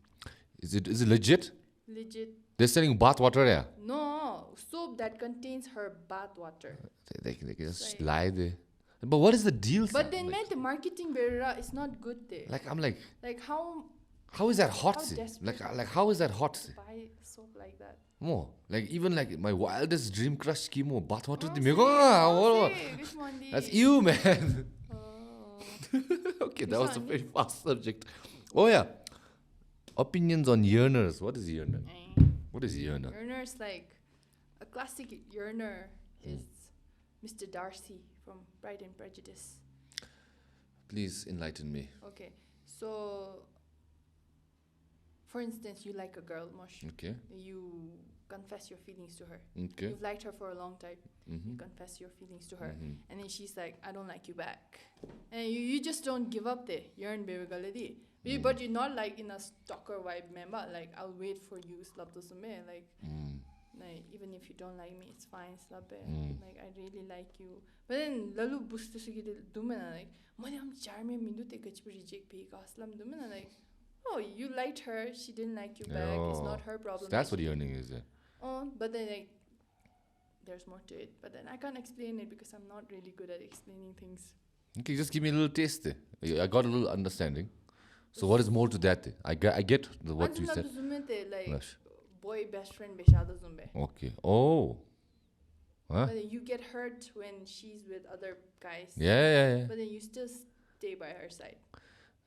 is it legit? Legit. They're selling bath water, yeah. No, soap that contains her bath water. They can just Like- lie there. But what is the deal? But sir? then, man, the marketing barrier is not good there. like I'm like, Like how how is that hot? How sir? desperate. Like how is that hot? sir? buy soap like that? More like even like my wildest dream crush chemo bath water. Oh, That's you, man. Oh. Okay, that Which was a one? very fast subject. Oh yeah, opinions on yearners. What is yearner? What is yearner? Yearner is like a classic yearner is Mr. Darcy from Pride and Prejudice. Please enlighten me. Okay, so for instance, you like a girl, Mosh. Okay. You confess your feelings to her. Okay. You've liked her for a long time. You Mm-hmm. confess your feelings to her. Mhm. And then she's like, I don't like you back. And you just don't give up there. Yearn baby galadi. But you're not like in a stalker vibe, member. Like, I'll wait for you, slap to some like, even if you don't like me, it's fine, slap it. Like, I really like you. But then, lalu bustu sigil dumena like, mani am charme mindu te kach reject pe kaslam dumena like, oh, you liked her, she didn't like you back. It's not her problem. That's what yearning is. Yeah. But then like, there's more to it. But then I can't explain it because I'm not really good at explaining things. Okay, just give me a little taste there. I got a little understanding. So what is more to that? I get what you said. Like, Lush. boy best friend beshada zumbe. Okay. Oh. Huh? But then you get hurt when she's with other guys. Yeah. But then you still stay by her side.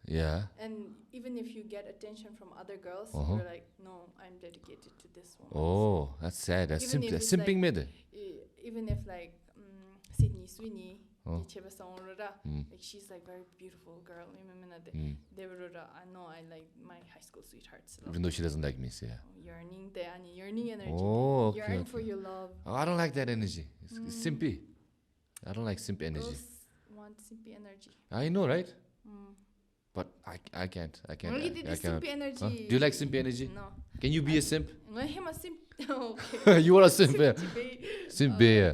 Yeah. And even if you get attention from other girls, Uh-huh. you're like, no, I'm dedicated to this one. Oh, that's sad. That's Even if that's it's simping like- made. Even if like Sydney Sweeney, Oh. like she's like very beautiful girl. They were I know I like my high school sweethearts. Even though she doesn't like me, so yeah. Yearning te ani yearning energy. Oh, Yearn okay. for your love. Oh, I don't like that energy. It's simpy. I don't like simp energy. Girls want simpy energy. I know, right? But I can't. I can't. Only did I the cannot. simpy energy. Huh? Do you like simpy energy? No. Can you be a simp? I'm a simp. Okay. You are a simp, yeah. Simp, yeah.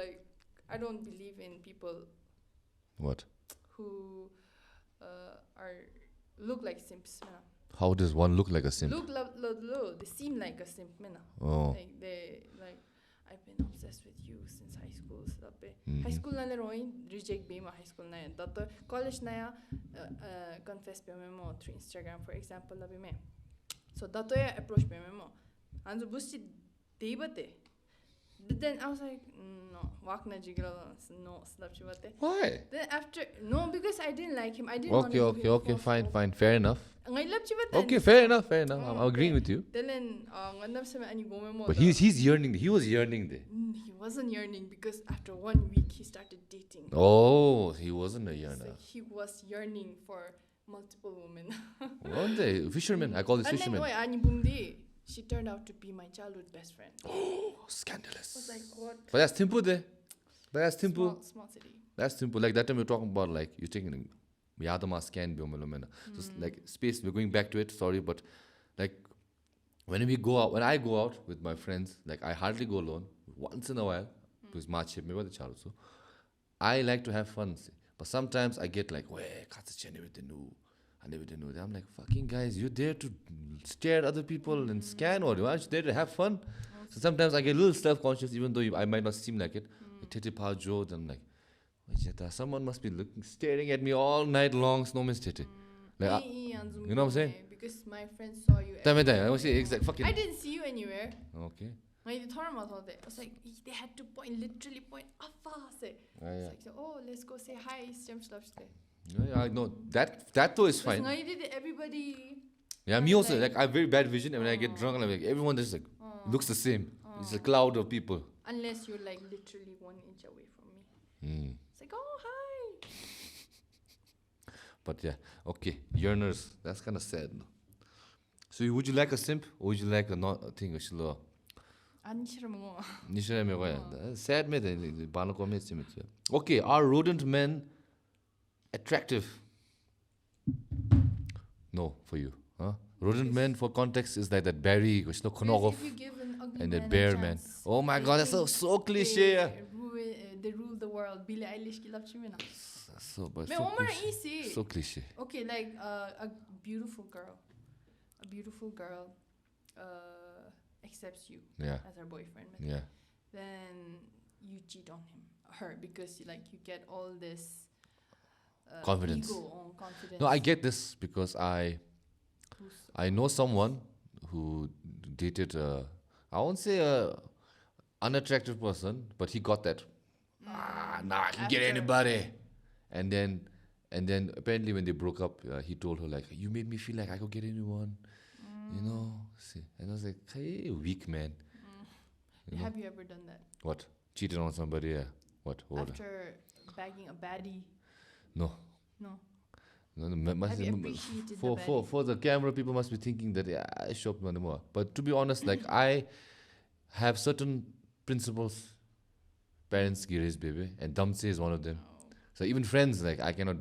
Like, I don't believe in people What? who look like simps. How does one look like a simp? They seem like a simp. Oh. Like I've been obsessed with you since high school. High school na reject be high school na college na confess be mo through Instagram for example labi me. So that approach be mo. And the bullshit debate. But then I was like, no, walk na jiggle, no, slap chibate. Why? Then after, no, because I didn't like him. I didn't want to give him Okay, false fine, hope. fine. Fair enough. Ngay lap chibate. Okay, fair enough. I'm agreeing with you. Then, ngandam sa ani gome mo. But he's yearning. He was yearning there. He wasn't yearning because after 1 week he started dating. Oh, he wasn't a So yearner. he was yearning for multiple women. Weren't they? Fishermen. I call this And then, fishermen. ani bumdi, she turned out to be my childhood best friend. Oh, I was scandalous. like, what? But that's simple there. That's simple. Small city. That's simple. Like that time we were talking about like you're taking Yadama scan biomilomena. So like space, we're going back to it, sorry, but like when I go out with my friends, like I hardly go alone. Once in a while, because March maybe the child so I like to have fun. See. But sometimes I get like, I'm like, fucking guys, you're there to stare at other people and scan or aren't you there to have fun? So sometimes I get a little self-conscious even though I might not seem like it. Then I'm like, someone must be staring at me all night long, snowman's tete. Like, you know what I'm saying? Because my friends saw you. I was saying exact fucking. I didn't see you anywhere. Okay. I was like, they had to literally point up. It's like, oh, let's go say hi. Yeah, I know that though is fine. Everybody. Yeah, me also. Like I have very bad vision, and when I get drunk, I'm like everyone just like looks the same. It's a cloud of people. Unless you're like literally 1 inch away from me. It's like, oh hi. But yeah, okay, yearners. That's kind of sad. No? So would you like a simp or would you like a not thing? Sad me. Okay, are rodent men attractive? No, for you. Huh? Rodent men, for context, is like that berry, If you give an ugly and man that a bear man. chance, Oh my god, that's so cliche. They rule the world. Billie Eilish ki love chimena. So, but Me so Omar cliche. easy. So cliche. Okay, like a beautiful girl accepts you Yeah. as her boyfriend. Yeah. Then you cheat on her because you get all this Confidence. confidence. No, I get this because I know someone who dated I won't say a unattractive person, but he got that. I can get anybody. And then apparently when they broke up, he told her like, you made me feel like I could get anyone. You know, see, and I was like, hey, weak man. You know? Have you ever done that? What? Cheated on somebody? Yeah. What? After bagging a baddie? No. No. Must Have you appreciated for the camera, people must be thinking that I shop no more. But to be honest, like I have certain principles. Parents Girlies baby, and DOMCIIP is one of them. So even friends, like I cannot,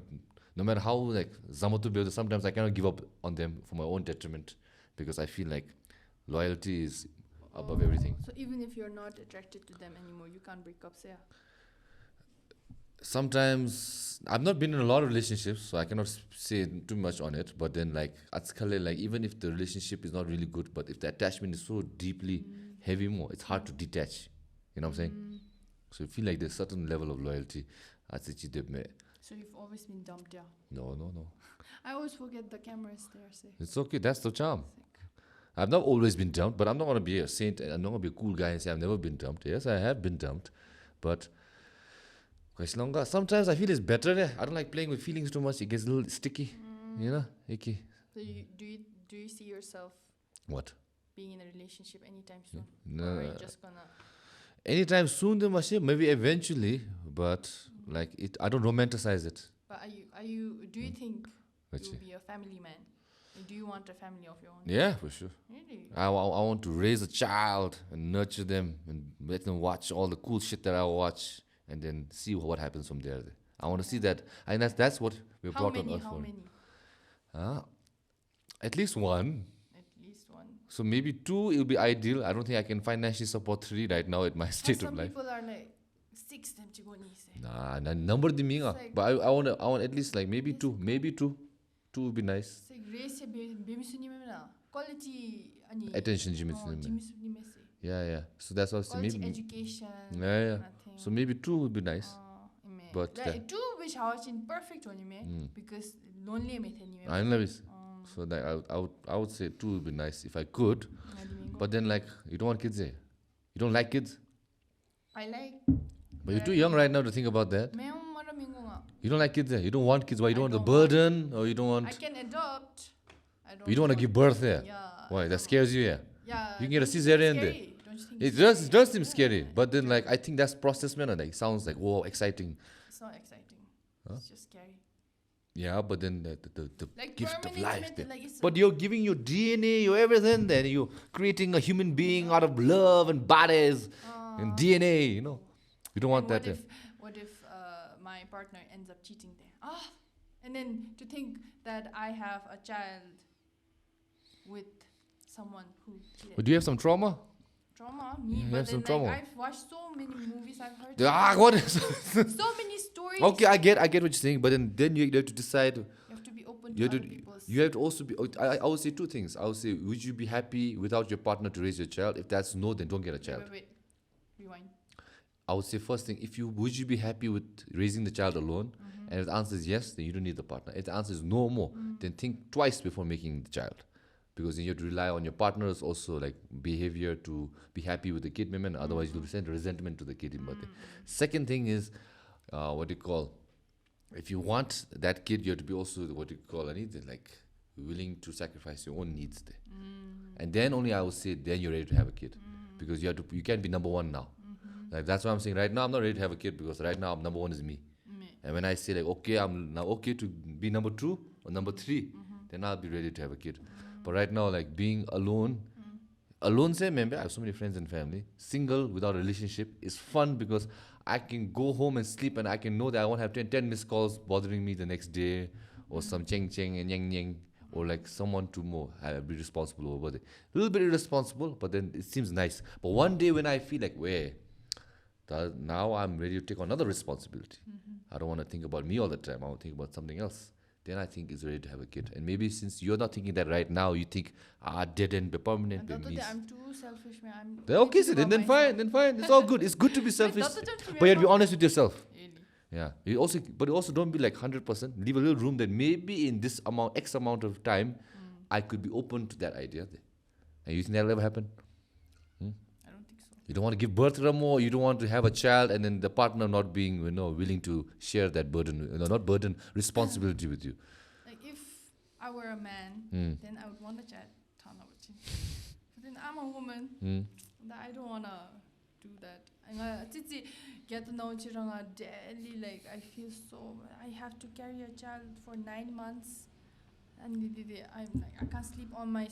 no matter how like Zamotu build, sometimes I cannot give up on them for my own detriment because I feel like loyalty is above everything. So even if you're not attracted to them anymore, you can't break up, say. Sometimes I've not been in a lot of relationships, so I cannot say too much on it. But then, like even if the relationship is not really good, but if the attachment is so deeply heavy, more it's hard to detach. You know what I'm saying? So you feel like there's a certain level of loyalty. So you've always been dumped, yeah? No. I always forget the camera is there, say. It's okay. That's the charm. I've not always been dumped, but I'm not going to be a saint. I'm not going to be a cool guy and say I've never been dumped. Yes, I have been dumped. But sometimes I feel it's better. I don't like playing with feelings too much. It gets a little sticky. You know? Icky. So do you see yourself What? being in a relationship anytime soon? No. Or are you just gonna... Anytime soon, they must say, maybe eventually, but like it, I don't romanticize it. But do you think Let's you'll see. be a family man? Do you want a family of your own? Yeah, for sure. Really? I want to raise a child and nurture them and let them watch all the cool shit that I watch and then see what happens from there. I want to see that. And that's what we're brought on earth for. How many? At least one. At least one. So maybe 2 it'll be ideal. I don't think I can financially support 3 right now at my state of life. Some people are like 6 them to go say. Nah, number the minga. Like- But I want at least like maybe 2. Maybe 2. 2 would be nice. Say race bemisunime나 quality 아니 Attention, Jimmy. Yeah. So that's what I say. quality Maybe. education. Yeah. Nothing. So maybe 2 would be nice. But like 2 which house in perfect one because lonely method I love it. So that I would say 2 would be nice if I could. But then like you don't want kids, eh? You don't like kids? I like. But you're too young right now to think about that. 매운 말하민구가. You don't like kids, eh? You don't want kids. Why? You don't want the don't burden, or you don't want? I can adopt. You don't want to give birth there. Yeah. Why? That scares you, yeah. Yeah. You can get a cesarean there. Don't you think It does seem scary, but then like I think that's process, man. Like sounds like whoa, exciting. It's not exciting. It's just scary. Yeah, but then the Like gift of permanent life method, there. like it's But you're giving your DNA, your everything. Then you're creating a human being out of love and bodies and DNA. You know, you don't want and that. what if my partner ends up cheating there? And then to think that I have a child with someone who cheated. But do you have some trauma? Trauma, me, You but have then some like trauma. I've watched so many movies, I've heard What is? so many stories. Okay, I get what you're saying, but then you have to decide. You have to be open to You have other to, people's. you have to also be. I would say 2 things. I would say, would you be happy without your partner to raise your child? If that's no, then don't get a child. Wait. Rewind. I would say first thing, would you be happy with raising the child alone? And if the answer is yes, then you don't need the partner. If the answer is no more, then think twice before making the child. Because then you have to rely on your partner's also like behavior to be happy with the kid, and otherwise you'll send resentment to the kid. Second thing is, if you want that kid, you have to be also like willing to sacrifice your own needs there. And then only I would say then you're ready to have a kid. Because you can't be number 1 now. Like that's what I'm saying. Right now I'm not ready to have a kid because right now number 1 is me. And when I say like okay, I'm now okay to be number 2 or number 3, then I'll be ready to have a kid. But right now, like being alone, say, remember, I have so many friends and family. Single without a relationship is fun because I can go home and sleep and I can know that I won't have 10 missed calls bothering me the next day or some cheng and yang or like someone to more. I'll be responsible over there. A little bit irresponsible, but then it seems nice. But one day when I feel like, now I'm ready to take on another responsibility. I don't want to think about me all the time. I want to think about something else. Then I think it's ready to have a kid. And maybe since you're not thinking that right now, you think, dead end, be permanent. I'm too selfish, man. Then okay, so then fine. It's all good. It's good to be selfish. But you have to be honest with yourself. Really? Yeah. But you also don't be like 100%. Leave a little room that maybe in this X amount of time, I could be open to that idea. And you think that'll ever happen? I don't think so. You don't want to give birth to them, or you don't want to have a child and then the partner not being, willing to share that burden, responsibility with you. Like if I were a man, then I would want a child. But then I'm a woman. I don't want to do that. Get to know daily. Like I feel so. I have to carry a child for 9 months, and I'm like I can't sleep on my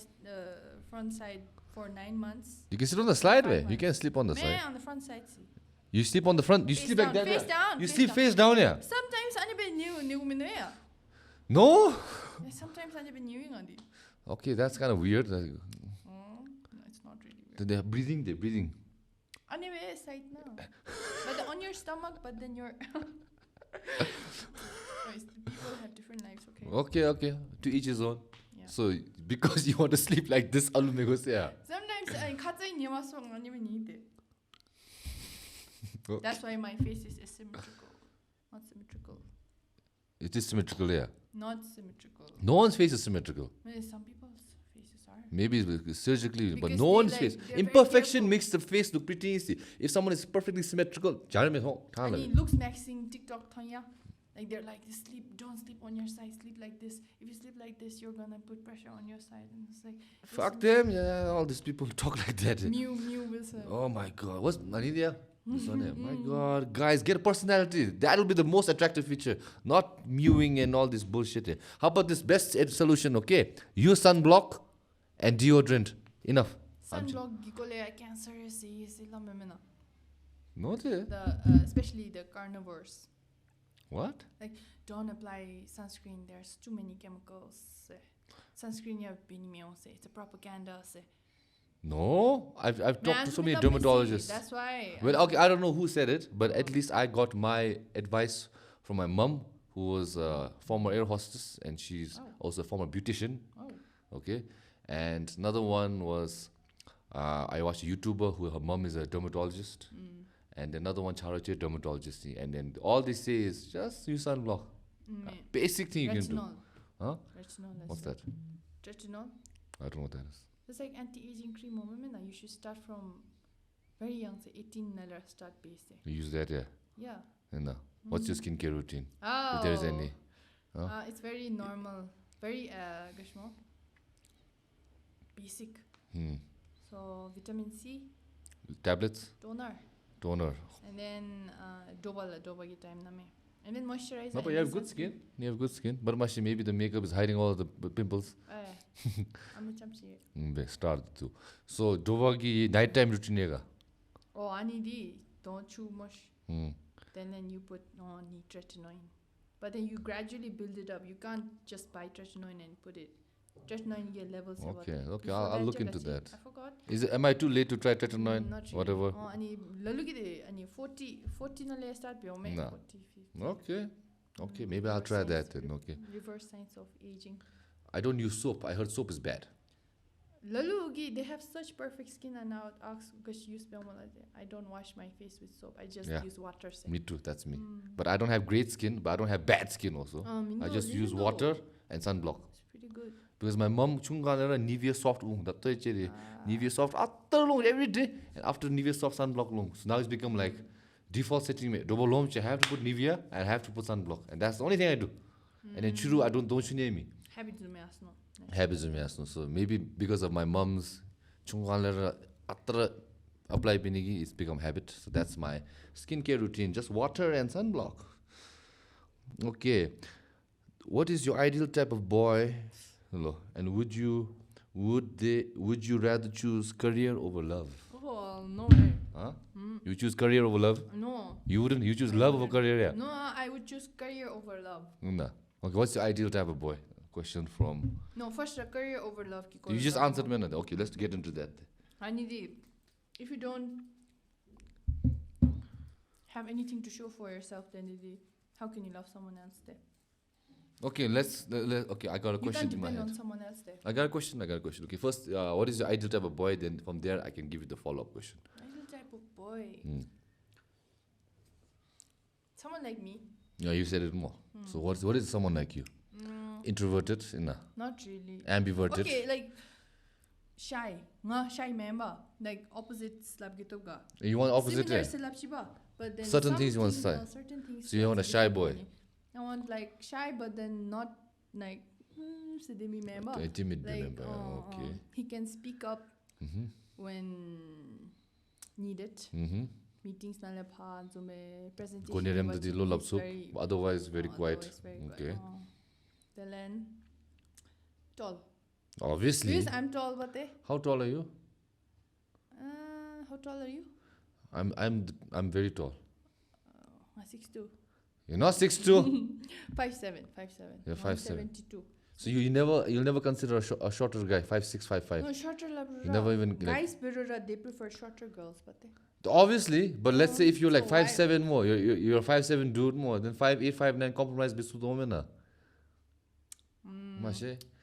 front side for 9 months. You can sit on the slide, 5 way. months. You can sleep on the side. On the front side. See. You sleep on the front. You Face sleep down, like that. face yeah? down, You face sleep down. face down, yeah. Sometimes I never knew. No. Sometimes I never knew. Okay, that's kind of weird. No, it's not really weird. They're breathing. Anyway, side now. But on your stomach, but then your. People have different lives, okay? Okay. To each his own. Yeah. So because you want to sleep like this, yeah. Sometimes I Oh. That's why my face is asymmetrical. Not symmetrical. It is symmetrical, yeah. Not symmetrical. No one's face is symmetrical. Some people's faces Maybe it's surgically, but Because no they, one's like, face. they're very Imperfection careful. makes the face look pretty easy. If someone is perfectly symmetrical, And he looks maxing TikTok thanya. Like they're like, don't sleep on your side, sleep like this. If you sleep like this, you're gonna put pressure on your side. And it's like, fuck them, yeah, all these people talk like that. Mew Wilson. Oh my god, what's Nanidia? My god, guys, get a personality. That'll be the most attractive feature, not mewing and all this bullshit. How about this best solution? Okay, use sunblock and deodorant. Enough. Sunblock gikole cancer is lamemena. No, there. Especially the carnivores. What? Like, don't apply sunscreen. There's too many chemicals. Sunscreen you have been it's a propaganda. No, I've talked to so many dermatologists. That's why. Well, okay, I don't know who said it, but at least I got my advice from my mum, who was a former air hostess, and she's also a former beautician. Okay, and another one was I watched a YouTuber who her mum is a dermatologist, and another one Charache dermatologist, and then all they say is just use sunblock. Basic thing you can do. Huh? Retinol. What's that? Retinol. I don't know what that is. It's like anti-aging cream. You should start from very young, say 18 naira start base. You use that, yeah. Yeah. And what's your skincare routine? Oh. If there is any. It's very normal, very basic. So vitamin C, Tablets, toner, and then doba time name. And then moisturizer. No, but you have good skin. You have good skin. But maybe the makeup is hiding all the pimples. I'm a chamsi. Start too. So, Dovagi nighttime routine. Oh, Anidi, don't chew much. Then you put on tretinoin. But then you gradually build it up. You can't just buy tretinoin and put it. Tretinoin get levels. Okay, I'll look into that. I forgot. Am I too late to try tretinoin? Not really. Whatever. Oh, and 40 na le start bio me. No. 40, 50. Okay, maybe I'll try that then. Okay. Reverse signs of aging. I don't use soap. I heard soap is bad. Lalugi, they have such perfect skin, and now ask because use I don't wash my face with soap. I just use water. Me too. That's me. But I don't have great skin, but I don't have bad skin also. I just use water and sunblock. It's pretty good. Because my mom chungalera Nivea soft Nivea soft after long every day, and after Nivea soft sunblock long. So now it's become like default setting. Double long, I have to put Nivea and I have to put sunblock, and that's the only thing I do. And then churu, I don't you name me. Habits of me. So maybe because of my mom's chungalera after apply binigi, it's become habit. So that's my skincare routine: just water and sunblock. Okay, what is your ideal type of boy? Hello. And would you rather choose career over love? Oh, no way. Huh? You choose career over love? No. You wouldn't? You choose love over career, yeah? No, I would choose career over love. No. Okay, what's your ideal type of boy? Question from... No, first career over love. You just answered me. Okay, let's get into that. If you don't have anything to show for yourself, then how can you love someone else there? Okay, okay, I got a question in my head. You can't depend on someone else there. I got a question. Okay, first, what is your ideal type of boy? Then from there, I can give you the follow-up question. Ideal type of boy? Someone like me. Yeah, you said it more. So what is someone like you? Introverted? Not really. Ambiverted? Okay, like shy. Shy member. Like opposite slap gituga. You want opposite? Similar but then certain things you want shy. Certain things. So you want a shy boy? I want like shy, but then not like sedemi member. Okay, timid like, member. Okay. He can speak up when needed. Meetings na lepha, presentation. Otherwise very quiet. Okay. Then tall. Obviously. Because I'm tall, but how tall are you? How tall are you? I'm very tall. 6'2". You're not 6'2". 5'7". You're 5'7". 72. So you'll never consider a shorter guy, 5'6", 5'5". No, shorter. You never even guys they prefer shorter girls, but obviously, but let's say if you're like so 5'7" more, you're a 5'7" dude more, then 5'8", 5'9" compromise bisu domena.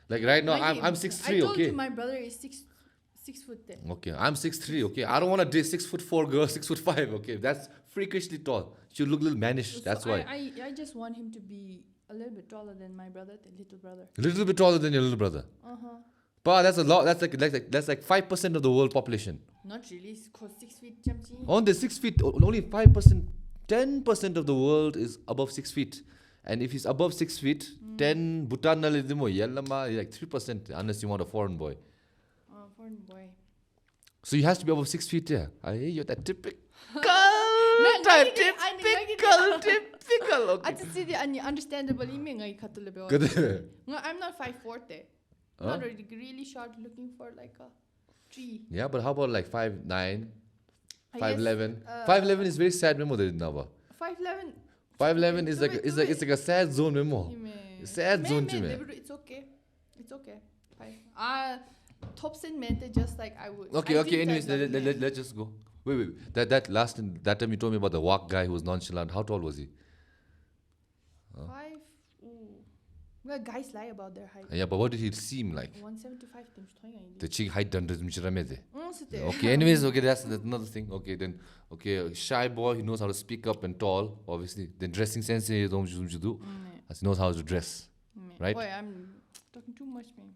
Like right now, I'm 6'3", okay? I told you my brother is 6 foot 10. Okay, I'm 6'3", okay? I don't want to date 6'4" girl, 6'5", okay? That's freakishly tall. She look a little mannish, So that's why. I just want him to be a little bit taller than my brother, the little brother. A little bit taller than your little brother. But that's a lot. That's like 5% of the world population. Not really, cause 6 feet jamchi. On the 6 feet, only 5%, 10% of the world is above 6 feet. And if he's above 6 feet, 10 Bhutan like 3%, unless you want a foreign boy. Foreign boy. So he has to be above 6 feet, yeah. You're that typical. Typical. Okay. Understandable. I'm not 5'4". Not really short, looking for like a tree. Yeah, but how about like 5'9", I 5'11"? guess, 5'11" is very sad memo. 5'11". 5'11" is like it's like a sad zone memo. Sad zone to me. It's okay. It's okay. Tops and mente just like I would. Okay. Anyways, let's just go. Wait. That time you told me about the walk guy who was nonchalant. How tall was he? 5. Well, guys lie about their height. Yeah, but what did he seem like? 175 times 20. The chick height done Okay, anyways, that's another thing. Okay, shy boy, he knows how to speak up and tall, obviously. Then dressing sense, he knows how to dress, right? Boy, I'm talking too much, man.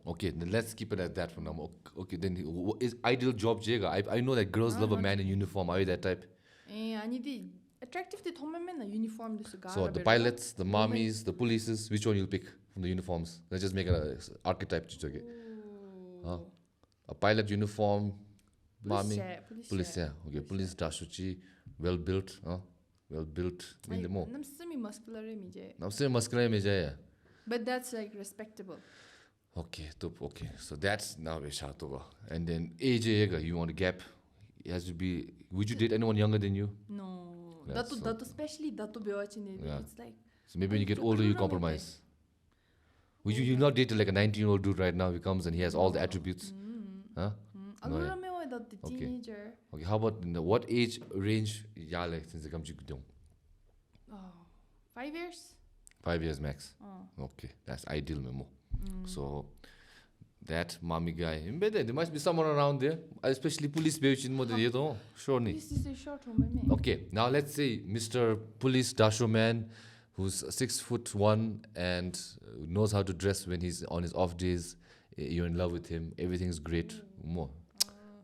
Okay, then let's keep it at that for now. Okay, then is ideal job jega. I know that girls love a man in uniform. Are you that type? I need the attractive uniform. So the pilots, the mommies, the polices, which one you'll pick from the uniforms? Let's just make an archetype. A pilot uniform, mommy, police. Yeah, okay, police dashuchi, well built. Well built. I'm semi-muscular. Yeah. But that's like respectable. Okay, so that's now we shout over. And then age, you want a gap. It has to be. Would you date anyone younger than you? No. Yeah, That especially Dato Bewachin. Yeah. It's like. So maybe when you get older, you compromise. Would you not date like a 19-year-old dude right now? He comes and he has all the attributes. Huh? No, yeah. Teenager. Okay, how about what age range? Since they come to 5 years. 5 years max. Okay, that's ideal, memo. So that mommy guy, there must be someone around there, especially police. Sure, okay, now let's say Mr. Police Dasho man, who's 6'1" and knows how to dress when he's on his off days. You're in love with him. Everything's great.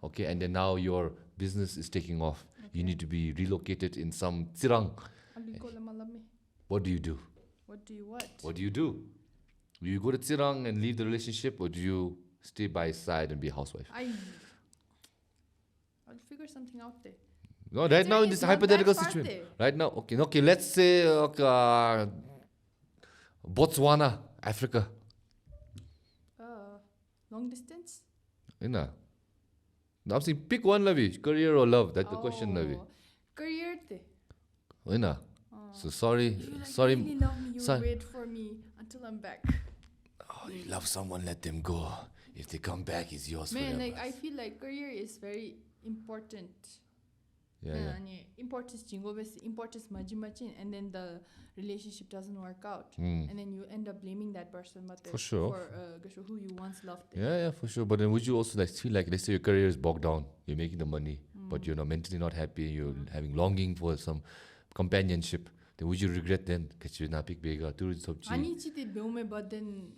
Okay, and then now your business is taking off. You need to be relocated in some tirang. What do you do? What do you what? What do you do? Do you go to Tirang and leave the relationship, or do you stay by his side and be a housewife? I'll figure something out there. No, right now in this hypothetical situation. Right now, okay, let's say Botswana, Africa. Long distance? Now I'm saying pick one, Lavi. Career or love? That's the question, Lavi. Career te. So sorry. You really love me, you wait for me until I'm back. Oh, you love someone, let them go. If they come back, it's yours forever. Man, I feel like career is very important. Yeah. Importance majimachin, and then the relationship doesn't work out. And then you end up blaming that person for sure. For who you once loved. Yeah, for sure. But then would you also feel like, let's say your career is bogged down, you're making the money, but you're mentally not happy, you're having longing for some companionship. Then would you regret then? But then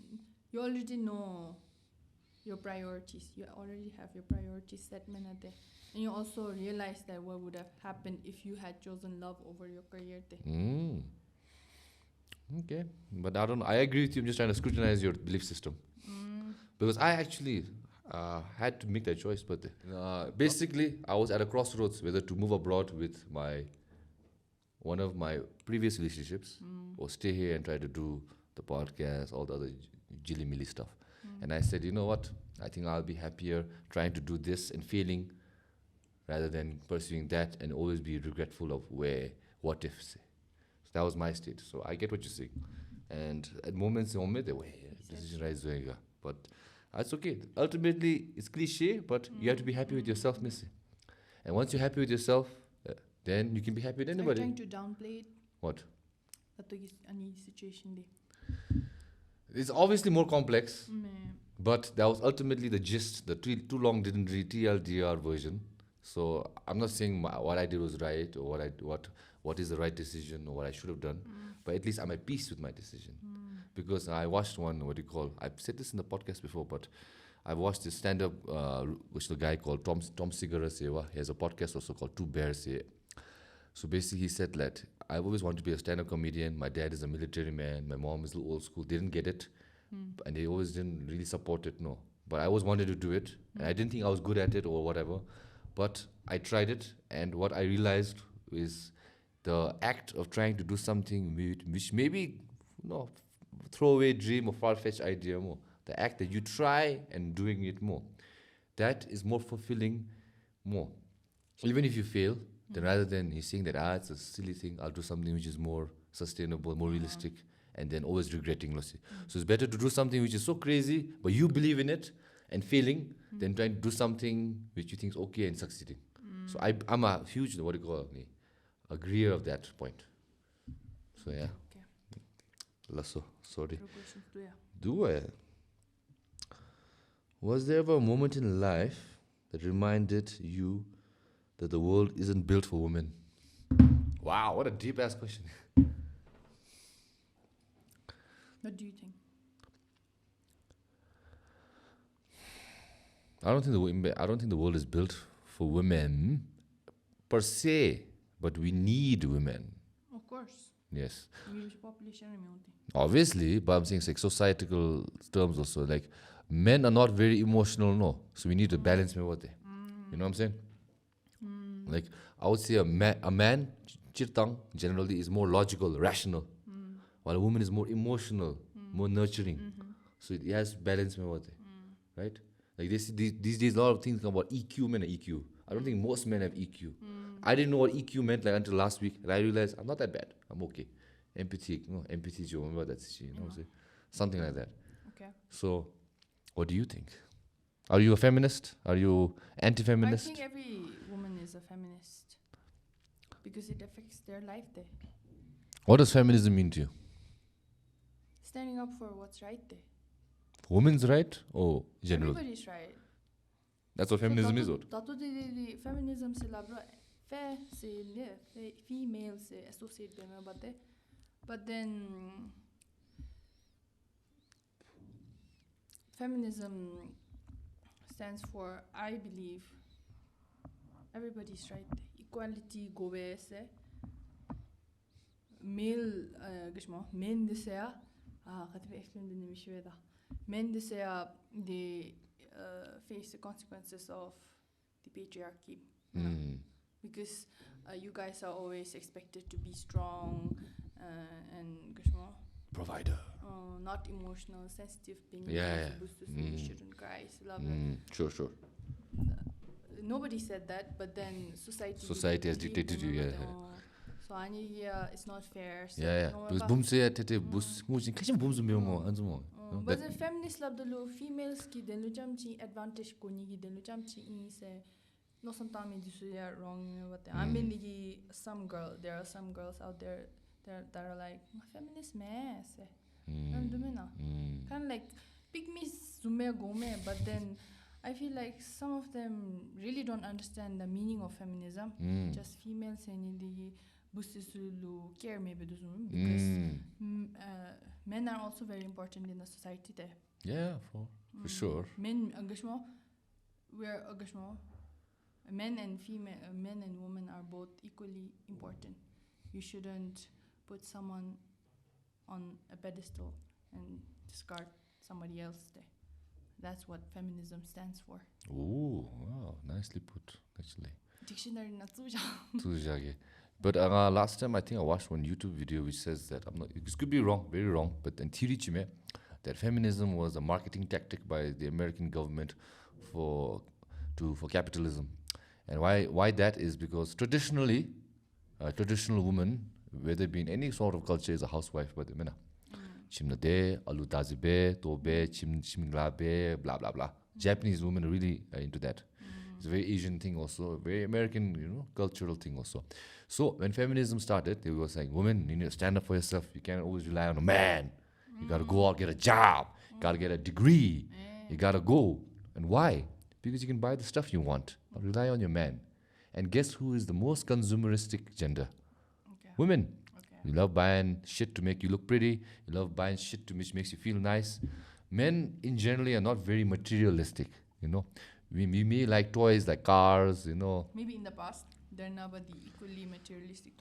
you already know your priorities. You already have your priorities set, and you also realize that what would have happened if you had chosen love over your career. Okay, but I agree with you. I'm just trying to scrutinize your belief system because I actually had to make that choice. But basically, I was at a crossroads whether to move abroad with one of my previous relationships or stay here and try to do the podcast, all the other jilly-milly stuff. And I said, you know what? I think I'll be happier trying to do this and failing rather than pursuing that and always be regretful of what if. So that was my state. So I get what you're saying. And at moments, decision rise. But that's okay. Ultimately, it's cliche, but you have to be happy with yourself, Missy. And once you're happy with yourself, then you can be happy with anybody. Are you trying to downplay it? What? Any situation. It's obviously more complex, but that was ultimately the gist. The too long didn't read TLDR version. So I'm not saying what I did was right or what is the right decision or what I should have done, but at least I'm at peace with my decision. because I watched one, what do you call, I've said this in the podcast before, but I've watched this stand-up, which the guy called Tom Segura. He has a podcast also called Two Bears. So basically he said that I've always wanted to be a stand-up comedian. My dad is a military man. My mom is a little old school. They didn't get it. And they always didn't really support it, no. But I always wanted to do it. And I didn't think I was good at it or whatever. But I tried it. And what I realized is the act of trying to do something which maybe, throwaway dream or far-fetched idea more. The act that you try and doing it more. That is more fulfilling more. Even if you fail, then rather than he's saying that, it's a silly thing, I'll do something which is more sustainable, more realistic, and then always regretting. So it's better to do something which is so crazy, but you believe in it and failing, than trying to do something which you think is okay and succeeding. So I'm a huge, agreeer of that point. So yeah. Okay. Lasso, sorry. Your questions, do ya? Do I? Was there ever a moment in life that reminded you that the world isn't built for women? Wow, what a deep ass question. What do you think? I don't think the world is built for women per se, but we need women. Of course. Yes. Population Obviously, but I'm saying like societal terms also. Like men are not very emotional, no. So we need to balance me with it. You know what I'm saying? Like I would say a man, chirtang, generally is more logical, rational, while a woman is more emotional, more nurturing. So it has balance me with it, right? Like these days, a lot of things come about EQ, men are EQ. I don't think most men have EQ. I didn't know what EQ meant like until last week, and I realized I'm not that bad. I'm okay. Empathy, empathy. You remember that? Something like that. Okay. So, what do you think? Are you a feminist? Are you anti-feminist? I think every woman is a feminist because it affects their life there. What does feminism mean to you? Standing up for what's right there. Women's right or general? Everybody's right. That's what feminism is. What? Feminism se labra female se associate but then feminism stands for, I believe, everybody's right. Equality go se male men de se explain the name men de se they face the consequences of the patriarchy. Because you guys are always expected to be strong and provider. Not emotional, sensitive being. Yeah. You shouldn't cry. Sure. Nobody said that, but then society has dictated you. Yeah. So it's not fair. So Because boom say tete bus muji kashin boom zum mo anzumo. But the feminist love the females ki den luchamchi advantage ko ni ki den luchamchi in se no sometimes this is wrong but I mean there are some girls out there that are like feminist man se kind of like pick me zume gome, but then I feel like some of them really don't understand the meaning of feminism. Just females and the busisulu care maybe because men are also very important in the society there. Yeah, for sure. Men we're men and women are both equally important. You shouldn't put someone on a pedestal and discard somebody else there. That's what feminism stands for. Oh, wow, nicely put, actually. Dictionary na tsuja. But last time I think I watched one YouTube video which says that this could be wrong, very wrong, but in theory that feminism was a marketing tactic by the American government for capitalism. And why that is because traditionally, traditional woman, whether it be in any sort of culture, is a housewife. But chimnade, alu dazibe, tobe, chiminglabe, blah blah blah. Japanese women are really into that. It's a very Asian thing also, a very American, cultural thing also. So when feminism started, they were saying, women, you need to stand up for yourself. You can't always rely on a man. You gotta go out, get a job. You gotta get a degree. You gotta go. And why? Because you can buy the stuff you want. Not rely on your man. And guess who is the most consumeristic gender? Okay. Women. Okay. You love buying shit to make you look pretty. You love buying shit to which makes you feel nice. Men in generally are not very materialistic, you know. We may like toys like cars, you know. Maybe in the past, they're not the equally materialistic.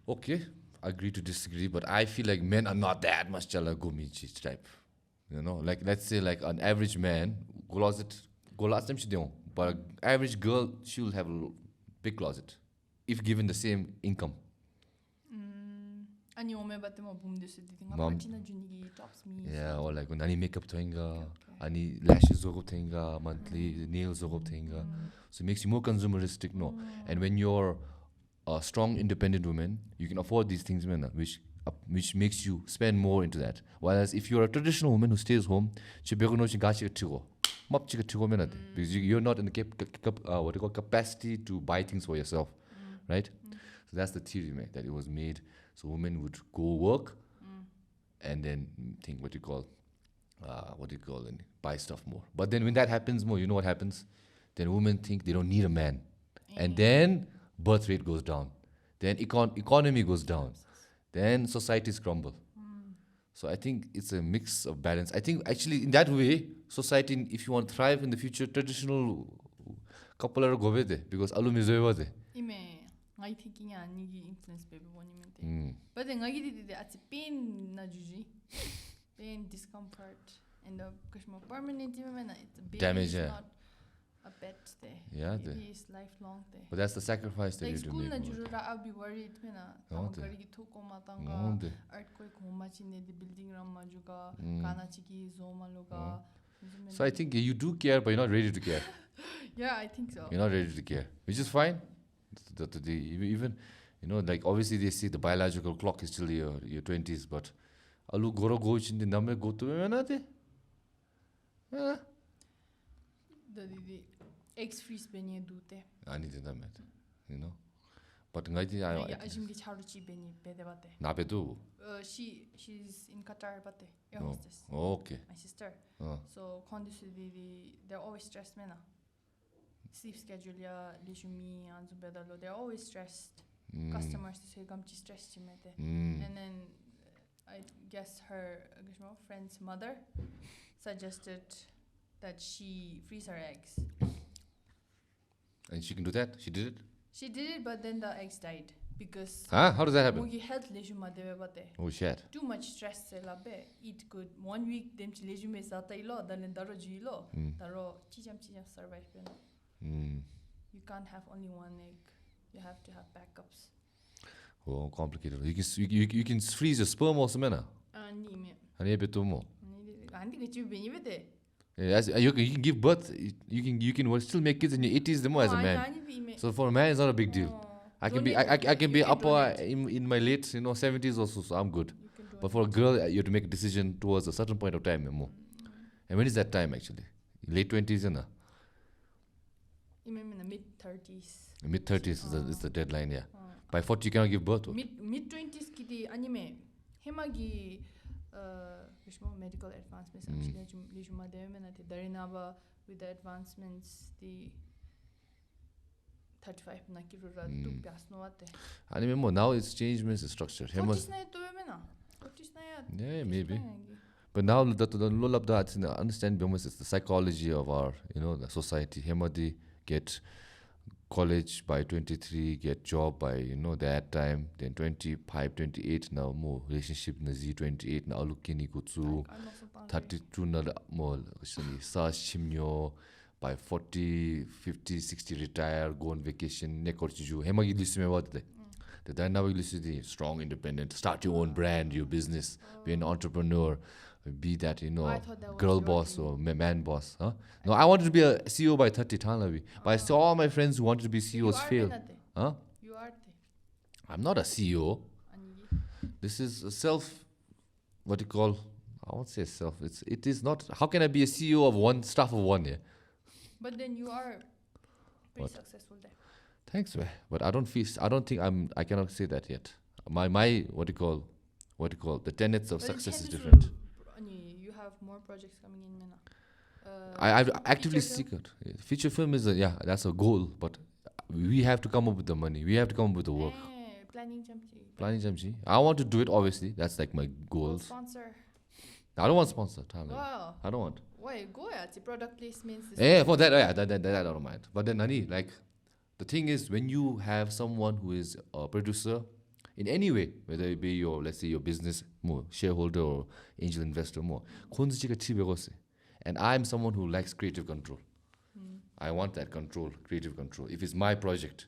Okay, agree to disagree, but I feel like men are not that much chala gomichi type. You know, like let's say like an average man, closet, go last time she don't, but an average girl, she'll have a big closet if given the same income. 아니 오메 바테모 붐데스 디딩가 Mom. 파치나 주니기 tops me. Yeah, or like when any makeup toinga, any lashes zogo toinga, monthly nails zogo toinga. So it makes you more consumeristic, no. And when you're a strong, independent woman, you can afford these things, man, which makes you spend more into that. Whereas if you're a traditional woman who stays home, because you're not in the capacity to buy things for yourself, right? So that's the theory, man, that it was made so women would go work and then think and buy stuff more. But then when that happens more, you know what happens? Then women think they don't need a man, and then birth rate goes down, then economy goes down, then societies crumble. So I think it's a mix of balance. I think actually in that way, society, if you want to thrive in the future, traditional couple are go with it because alum is over there. I thinking 아니기 influence baby bonimmente. But then I did at pain na juji, pain discomfort and the kashmo permanent it's a baby Damage, is yeah. not a pet there. Yeah, Baby is lifelong there. But that's the sacrifice that Like you do school make. na jurura I'll be worried mena. Oh, Tama karigi thuko matanga. Oh, de. Earthquake homa chine the building ramma juga kana chiki zoma loga. So I think you do care, but you're not ready to care. Yeah, I think so. You're not ready to care, which is fine. Even, you know, like obviously they say the biological clock is till your 20s, but alu goro go in the number go to The eggs freeze benye dute. I need that, you know. But ngaji I Ajimgi charuchi benye bedebate. nabedu. She's in Qatar bate air Oh, hostess. okay. My sister. Oh. So they're always stressed mena. Sleep schedule ya lishumi anzu bedalo. They're always stressed. Customers say gamchi stress chimete. And then I guess her friend's mother suggested that she freeze her eggs. And she can do that? She did it? She did it, but then the eggs died because Huh? How does that happen? mugi health leshuma debate. Oh shit. Too much stress se labe. Eat good. 1 week them chi lejume sata ilo then daro jilo. Daro chijam survive pena. You can't have only one egg. You have to have backups. Oh, complicated. You can freeze your sperm also, man. Ani me. Ani betu mo. Ani kichu beni bete. Yes, you can give birth. You can still make kids in your 80s the more as a man. So for a man, it's not a big deal. I can be up in my late 70s also, so I'm good. But for a girl, you have to make a decision towards a certain point of time. And when is that time actually? Late 20s, you know? In the mid-30s. Mid 30s is the deadline, yeah. By 40 you cannot give birth. Mid-20s kidi anime hemagi medical advancements lejuma demenate darinaba with the advancements the 35 na kirura tu piasno ate. Anime mo now it's changed means the structure. Yeah, maybe. But now the lull of that understand it's the psychology of our the society. Hemadi get college by 23, get job by that time, then 25, 28 now more relationship na Z 28 na alukini kutsu 32 na more sa chimnyo by 40, 50, 60 retire, go on vacation, nekorchiju hemagi lisme what the dynamic list strong, independent, start your own brand, your business, be an entrepreneur, be that girl boss or man boss, huh? No, I wanted to be a CEO by 30 Thanavi. But I saw all my friends who wanted to be CEOs fail. Huh? You are I'm not a CEO. This is a what do you call? I won't say self. It is not. How can I be a CEO of one staff of one year? But then you are pretty successful there. Thanks, man. But I don't think I cannot say that yet. My what do you call? The tenets of success is different. You have more projects coming in, Mena. I've actively seek it. Feature film is that's a goal, but we have to come up with the money. We have to come up with the work. planning jamchi. Planning jamji. I want to do it, obviously. That's like my goals. Sponsor. I don't want sponsor. Wow. I don't want. Why go ya? It's product placements. Yeah, for that, yeah, that I don't mind. But then, Nani, like, the thing is, when you have someone who is a producer, in any way, whether it be your, let's say, your business more shareholder or angel investor more, and I'm someone who likes creative control. I want that control, creative control. If it's my project,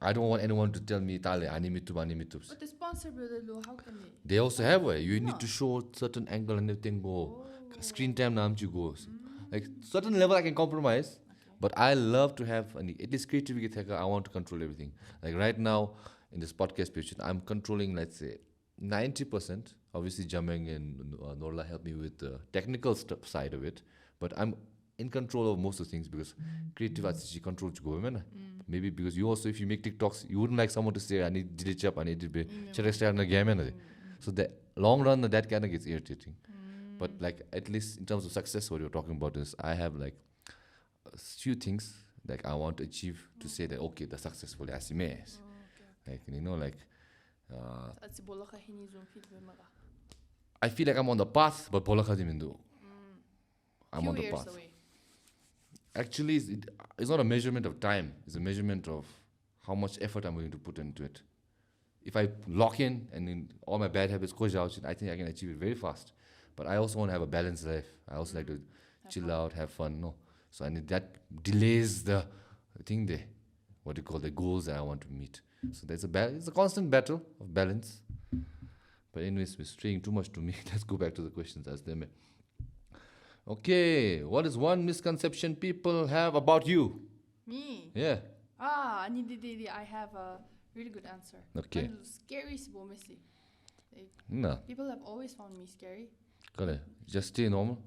I don't want anyone to tell me, "Tale, animitu." But the sponsor, brother, how can They also have way. You need to show certain angle and everything go. Screen time namchi goes. Like certain level I can compromise, but I love to have at least creativity. I want to control everything. Like right now in this podcast picture, I'm controlling, let's say, 90%. Obviously, Jameng and Norla help me with the technical side of it, but I'm in control of most of the things because creative artistic control to go. Maybe because you also, if you make TikToks, you wouldn't like someone to say, "I need DHP, I need to be Chettri." So the long run, that kind of gets irritating. But like at least in terms of success, what you're talking about is I have like a few things like I want to achieve to say that okay, the successful as like like I feel like I'm on the path, but I'm on the path. Actually, it's not a measurement of time. It's a measurement of how much effort I'm willing to put into it. If I lock in and then all my bad habits go out, I think I can achieve it very fast. But I also want to have a balanced life. I also like to chill out, have fun. No, so that delays the thing there. What you call the goals that I want to meet. So there's it's a constant battle of balance. But anyways, we're straying too much to me. Let's go back to the questions as them. Okay, what is one misconception people have about you? Me? Yeah. I have a really good answer. Okay. Scary is messy. No. People have always found me scary. Correct. Just stay normal.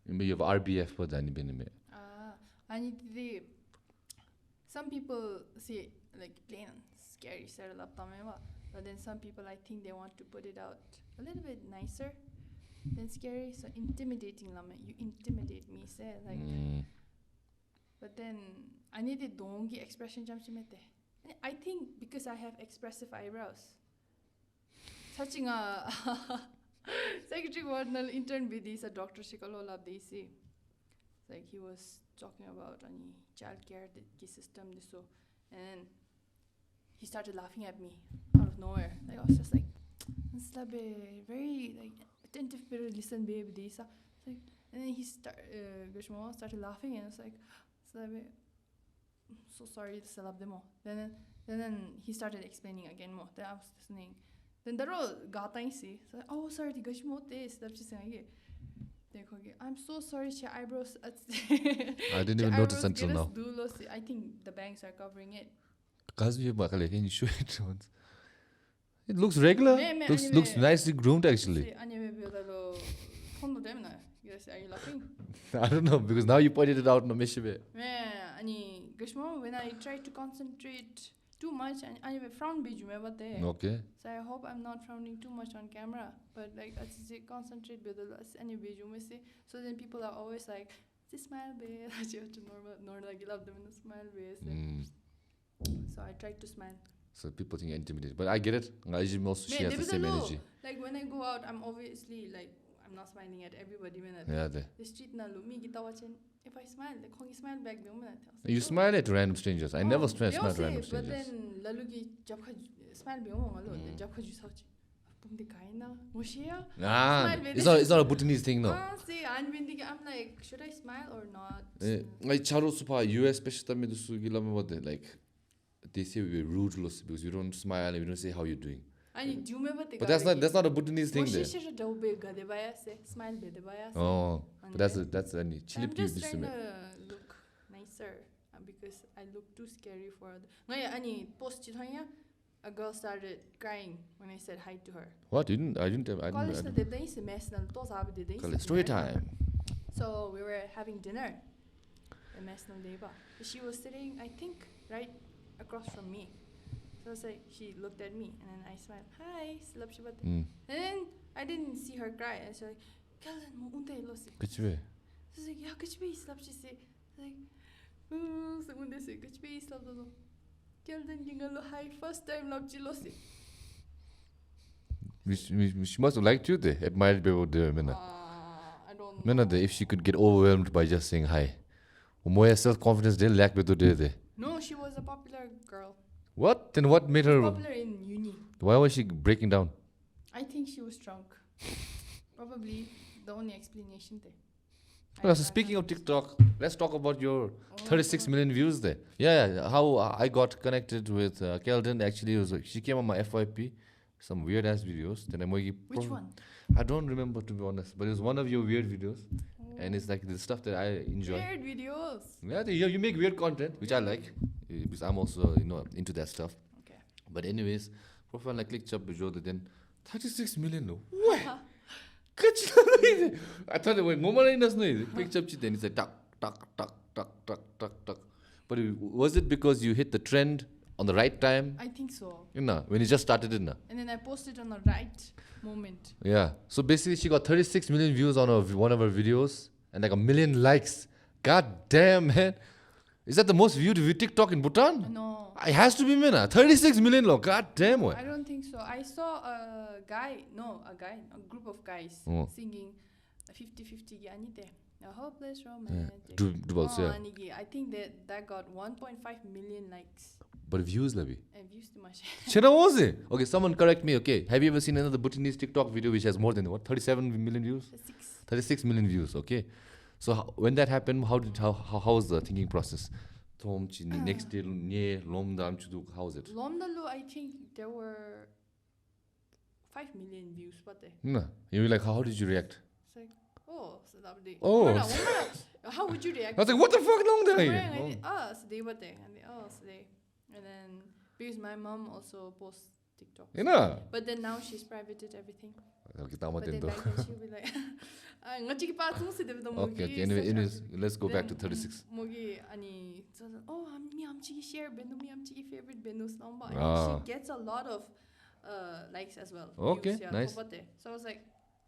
You have RBF for that. Some people say like plain scary, but then some people I think they want to put it out a little bit nicer than scary. So intimidating, you intimidate me, say like. But then I need a dongi expression. I think because I have expressive eyebrows. Touching a secretary ordinal intern with this a doctor Shikalo lab they see. Like he was talking about any child care system so and he started laughing at me out of nowhere. Like I was just like very like attentive listen baby this like and then he started laughing and it's like so sorry to love them all. Then he started explaining again more. Then I was listening. Then the role got see. So oh sorry to gush more this stuff just saying I'm so sorry your eyebrows I didn't even notice until now. I think the bangs are covering it. Can you show it once? It looks regular. Looks nicely groomed actually. Are you laughing? I don't know because now you pointed it out no mishibe. When I try to concentrate too much and I frown okay. So I hope I'm not frowning too much on camera. But like I concentrate any so then people are always like smile normal like love them in a smile So I try to smile. So people think you're intimidated. But I get it. She has the same energy. Like when I go out I'm obviously like I'm not smiling at everybody. Yeah, the street na lumi kita watching. If I smile, like kongi smile back you smile at random strangers. I never smile at random strangers. But then lalugi jabkha smile be malo jabkha ju sauchi. Pumde kaina moshia. It's not a Bhutanese thing no. See, I'm like should I smile or not? Like charo supa US special me like they say we're rude because we don't smile and we don't say how you're doing. But that's not a Bhutanese thing there. Smile but that's any chili I'm just trying to look nicer because I look too scary for post a girl started crying when I said hi to her. What? I didn't story time. So we were having dinner. She was sitting I think right across from me. So it's like she looked at me and then I smiled. Hi, and then I didn't see her cry. And she's like, Kellen, mo unta losi. Kuchbe. She's like, yeah, kuchbe slap she say. Like, so unta say kuchbe slap do. Gyeltshen gingalo hi first time love chilosi. She must have liked you there. Admired people there, Mina. I don't Mina, know. if she could get overwhelmed by just saying hi. More self-confidence didn't lack with there. No, she was a popular girl. What? Then what made her? Popular in uni. Why was she breaking down? I think she was drunk. Probably the only explanation there. So speaking of TikTok, let's talk about your 36 million views there. Yeah, how I got connected with Kelden. Actually, she came on my FYP, some weird ass videos. Then Which one? I don't remember, to be honest, but it was one of your weird videos, and it's like the stuff that I enjoy. Weird videos. Yeah, you make weird content, which I like, because I'm also into that stuff. Okay. But anyways, profile like click chap video then 36 million no. I thought it was more than enough. Click chap then it's like tuck. But was it because you hit the trend on the right time? I think so. When you just started it. And then I posted on the right moment. Yeah. So basically she got 36 million views on one of her videos and like 1 million likes. God damn, man. Is that the most viewed TikTok in Bhutan? No. It has to be, Mina. 36 million, lo. God damn, what? I don't think so. I saw a group of guys singing 50-50 gi anite. A hopeless romantic. I think that got 1.5 million likes. But views, Labi. And views too much. Chena was it? Okay, someone correct me. Okay, have you ever seen another Bhutanese TikTok video which has more than 37 million views? 36 million views. Okay, so when that happened, how was the thinking process? Next day, how was it? Lomdalu, I think there were 5 million views. What they? No, you were like, how did you react? It's like, oh, so that day. Oh, how would you react? I was like, what the fuck, long day? So they what they and so they. And then, because my mom also posts TikTok. But then now she's privated everything. Okay, but then back then she'll be like, okay, anyways, let's go back to 36. Oh, I'm share Bendu, I'm favorite Bendu number. She gets a lot of likes as well. Okay, nice. So I was like,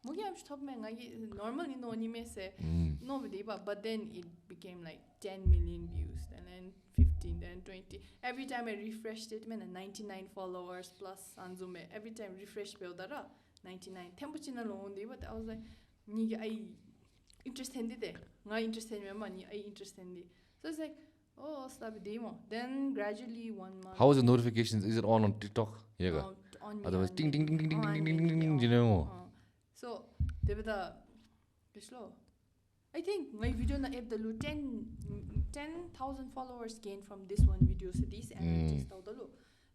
normally no anime say nobody, but then it became like 10 million views and then 15, then 20. Every time I refreshed it, 99 followers plus Sanzume. Every time refresh buildara 99. Tempuchina lonely, but I was like, I interested there. I interested in money. I interested in it. So it's like, oh, slap demo. Then gradually 1 month. How is the notifications? Is it on TikTok? Yeah. Otherwise, ding ding ding ding ding ding ding ding. You know. So they were the slow. I think my video na if the 10,000 followers gained from this one video. So these analytics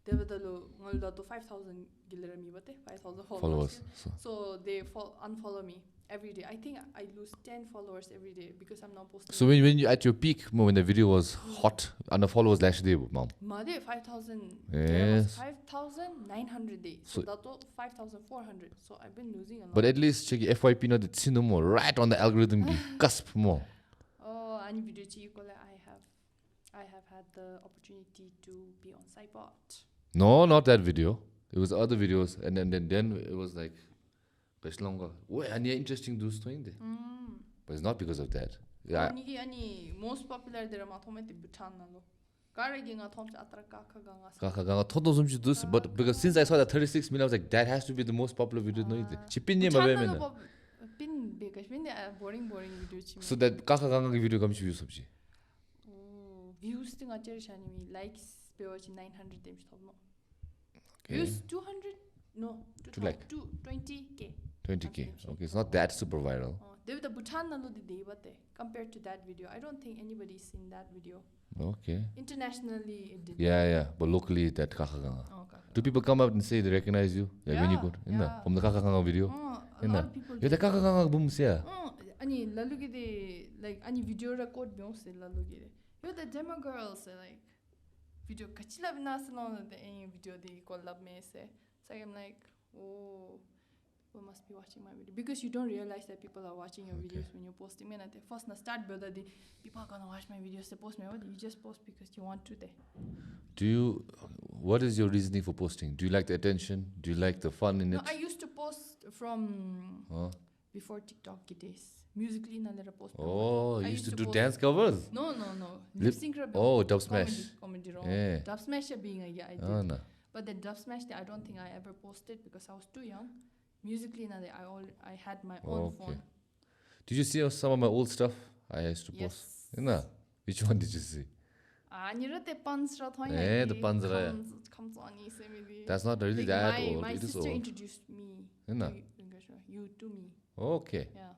they were the 5,000 gillerami, but 5,000 followers. So they unfollow me every day. I think I lose 10 followers every day because I'm not posting. So when you at your peak, when the video was hot, and the followers last day, mom. Made 5,000. Yes. 5,900 days. So that 5,400. So I've been losing a lot. But at least check FYP no the no more right on the algorithm cusp more. Oh, any video I have had the opportunity to be on PSY-POD. No, not that video. It was other videos, and then it was like, best longer. Well, and interesting those things. But it's not because of that. Yeah. Most popular there are Bhutan. But because since I saw that 36 million, I was like, that has to be the most popular video. Boring video. So that video comes to views. Views thing likes 900 times. Views 200? No, 20k. 20k. Okay, it's not that super viral. They were the Bhutan compared to that video. I don't think anybody's seen that video. Okay. Internationally, it did. Yeah. But locally, that kakaganga. Do people come out and say they recognize you? When you go from the kakaganga video? A lot of people. You're the kakaganga boom, yeah. Ani lalugide like ani video record beyonce lalugide. You're the demo girls like video kachila binasano the video the collab me say. So I'm like, oh, people must be watching my video because you don't realize that people are watching your videos when you're posting. Me at the first na start brother the people are gonna watch my videos. They post me. What you just post because you want to. What is your reasoning for posting? Do you like the attention? Do you like the fun in it? I used to post from before TikTok days. musically nalera post. Oh, I you used to do post- dance covers? No. Lip- Lip sync Oh, dub smash. Comedy wrong. Yeah. Dub smash being a yeah, I did. Oh, no. But the dub smash I don't think I ever posted because I was too young. Musically I had my own Okay. phone. Did you see some of my old stuff I used to post? Yes. No. Which one did you see? 아니라 때 빤스라 thoya. Eh, the pansra. Comes on family. That's not really that old. My It is sister old. introduced me. No. You to me. Okay. Yeah.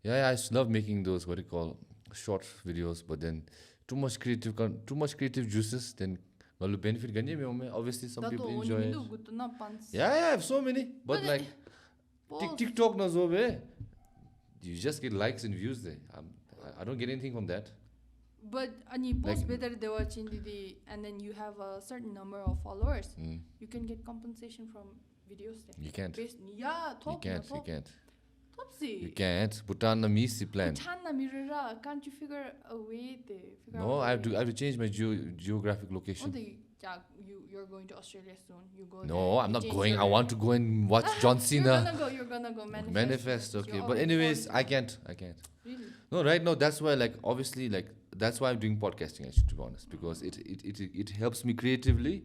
Yeah, I used to love making those what do you call short videos, but then too much creative juices. Then galu benefit ganye me. Obviously, some people enjoy it. Yeah, I have so many, but like TikTok na zo be. You just get likes and views there. I don't get anything from that. But ani post Like- better they watch in the and then you have a certain number of followers. You can get compensation from videos there. You can't. Yeah, You top. can't. You can't. Topsy. You can't. Bhutan na misi plan. Bhutan mirror, can't you figure a way there? No, I have to change my geographic location. You're going to Australia soon. You go. No, there, I'm not change going. your I want to go and watch John Cena. You're gonna go manifest. Manifest, okay. You're But already anyways, falling. I can't. Really? No, right now that's why like obviously like that's why I'm doing podcasting actually, to be honest, because it helps me creatively.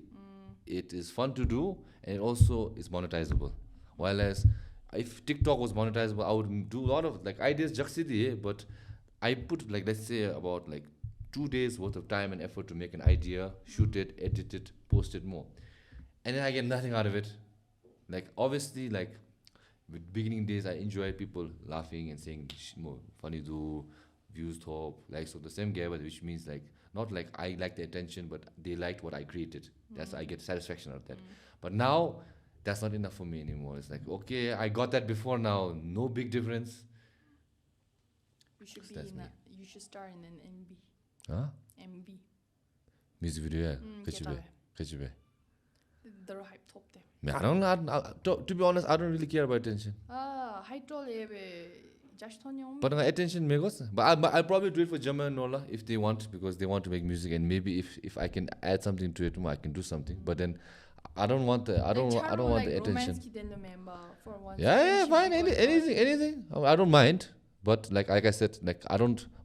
It is fun to do and it also is monetizable. While as if TikTok was monetizable, I would do a lot of like ideas jaksidi, but I put like let's say about like 2 days worth of time and effort to make an idea, shoot it, edit it, post it more. And then I get nothing out of it. Like obviously like with beginning days I enjoy people laughing and saying more funny do views top likes of the same guy, but which means like not like I like the attention but they liked what I created. That's I get satisfaction out of that. But now that's not enough for me anymore. It's like okay, I got that before, now no big difference. You should That's me. you should star in an MB. Huh? MB. Music video, yeah. Ketabe. Kachibe. The hype top there. I don't to be honest, I don't really care about attention. Hype tall just on But attention makes. But I'll probably do it for Jama and Nola if they want, because they want to make music, and maybe if I can add something to it, I can do something. But then I don't want the attention. Yeah, fine. Anything. I don't mind. But like I said, like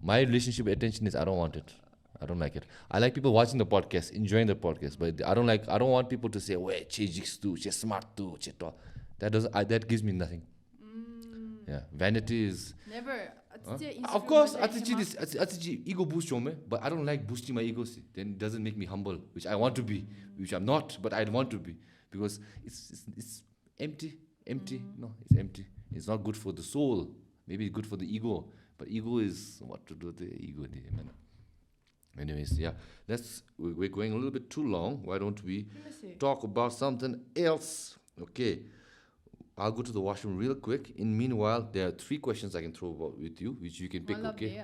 my relationship with attention is I don't want it. I don't like it. I like people watching the podcast, enjoying the podcast, but I don't want people to say, "Wait, Chejix too, she's smart too, Cheto." That gives me nothing. Yeah, vanity is never. of course, Atiji ego boost me, but I don't like boosting my ego. Then it doesn't make me humble, which I want to be, which I'm not, but I want to be, because it's empty. No, it's empty. It's not good for the soul. Maybe it's good for the ego, but ego is what to do with the ego, man. Anyways, yeah, we're going a little bit too long. Why don't we talk about something else? Okay, I'll go to the washroom real quick. In meanwhile, there are 3 questions I can throw about with you, which you can pick. Okay,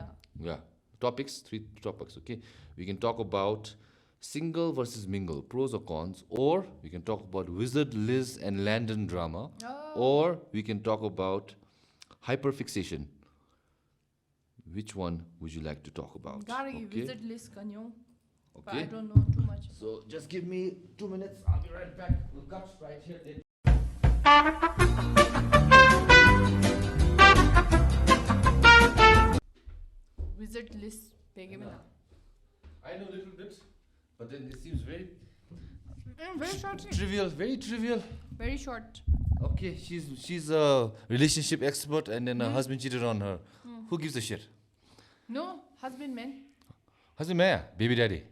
yeah, 3 topics. Okay, we can talk about single versus mingle, pros or cons, or we can talk about Wizard, Liz, and Landon drama, or we can talk about hyperfixation. Which one would you like to talk about? Visit list kanyo. But I Okay. don't know too much. So just give me 2 minutes. I'll be right back. We'll cut right here. Wizard list pegemena. I know a little bit, but then it seems very Very short. trivial. Very trivial. Very short. Okay, she's a relationship expert, and then her husband cheated on her. Who gives a shit? No, husband man. Husband, man, baby daddy,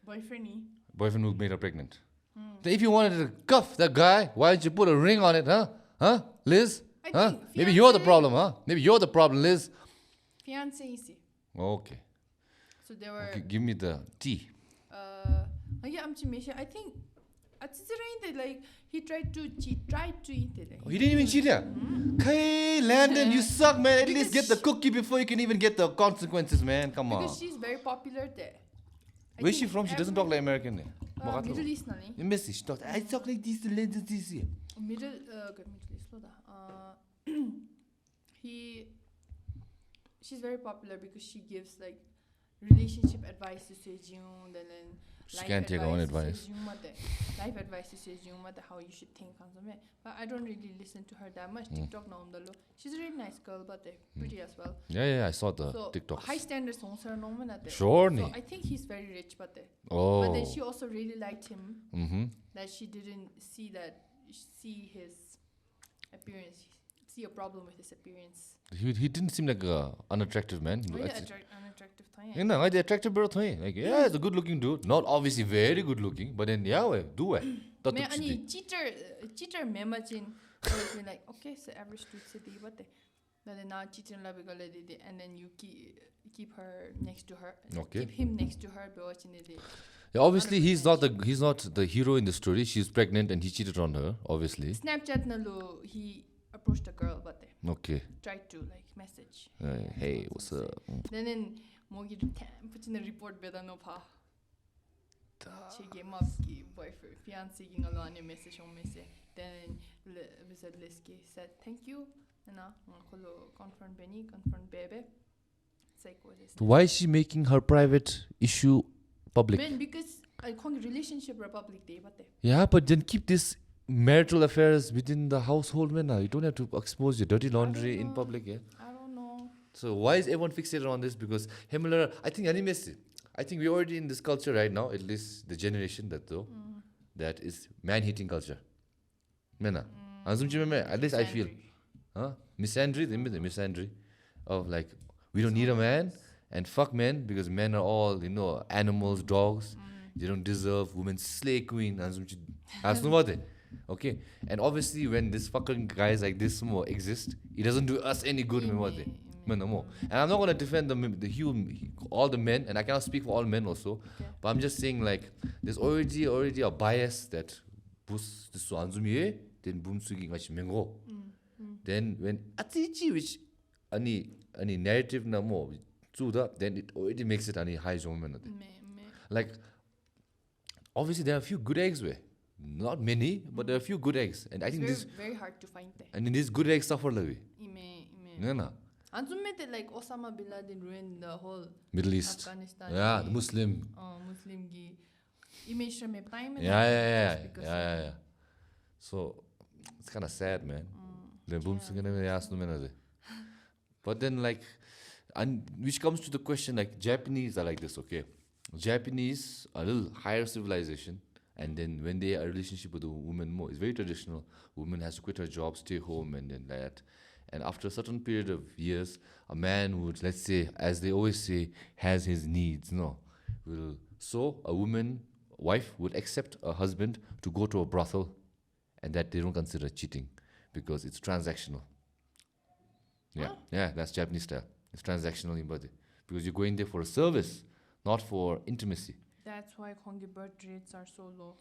Boyfriend ni. boyfriend who made her pregnant. Then if you wanted to cuff that guy, why didn't you put a ring on it, huh? Huh, Liz? I Huh? think Maybe you're the fiancé- problem, huh? Maybe you're the problem, Liz. Fiance isi. Okay. So there were Give me the tea. yeah, I think like he tried to cheat, He didn't even cheat, yeah? Hey, Landon, you suck, man. At least get the cookie before you can even get the consequences, man. Come on. because she's very popular there. I Where's she think from? She doesn't talk like American. Middle East nani. You miss it. She talks. I talk like this, Landon, this. Middle East lo da. She's very popular because she gives like relationship advice to Sejong, then She can't take her own advice. Life advice says how you should think on something. But I don't really listen to her that much. TikTok no umdalo. She's a really nice girl, but pretty as well. Yeah, I saw the so TikToks. High standards on her no man. Sure. So I think he's very rich, but but then she also really liked him. Mm-hmm. That she didn't see his appearance, see a problem with his appearance. He didn't seem like an unattractive man. Unattractive thing. You know, the attractive bro thing. Like, yeah, he's a good-looking dude. Not obviously very good-looking, but then do it. Me ani cheater memajin. I was like, okay, so average dude city, but then now cheating la and then you keep her next to her. Okay. Keep him next to her, but watching it. Yeah, obviously he's not the hero in the story. She's pregnant and he cheated on her. Obviously. Snapchat nalu he approached a girl, but okay. Tried to like message. Hey, what's up? Then mogi put in a report beda no pa. She came up ki boyfriend fiancé ki ngalani message on message. Then Mr. Liski said thank you. Na confront Benny, confront Bebe. It's like what is? Why is she making her private issue public? Man, because I can't relationship republic day, but yeah, but then keep this marital affairs within the household, man. You don't have to expose your dirty laundry in public, yeah. I don't know. So why is everyone fixated on this? Because Himalaya, I think we're already in this culture right now, at least the generation that is man-hating culture. Mena. At least I feel. Misandry, the misandry of like, we don't need a man and fuck men because men are all, animals, dogs. They don't deserve women slay queen. Okay, and obviously when this fucking guys like this more exist, it doesn't do us any good. And I'm not gonna defend all the men, and I cannot speak for all men also. But I'm just saying like there's already a bias that boosts this anzumi then boom sugi ngachi mengo. Then when atichi which any narrative na mo then it already makes it any high zone. Like obviously there are a few good eggs where. Not many, but there are a few good eggs, and I think this very hard to find. And in these good eggs suffer lavi. Like Osama bin Laden ruined the whole Middle East. Afghanistan. Yeah, the Muslim. Muslim gi image me time. Yeah. So it's kind of sad, man. But then like, and which comes to the question like Japanese are like this, okay? Japanese are a little higher civilization. And then when they are in a relationship with a woman more, it's very traditional. Woman has to quit her job, stay home, and then that. And after a certain period of years, a man would, let's say, as they always say, has his needs. So a wife would accept a husband to go to a brothel, and that they don't consider cheating because it's transactional. Yeah, that's Japanese style. It's transactional in body because you're going there for a service, not for intimacy. That's why Kongi birth rates are so low.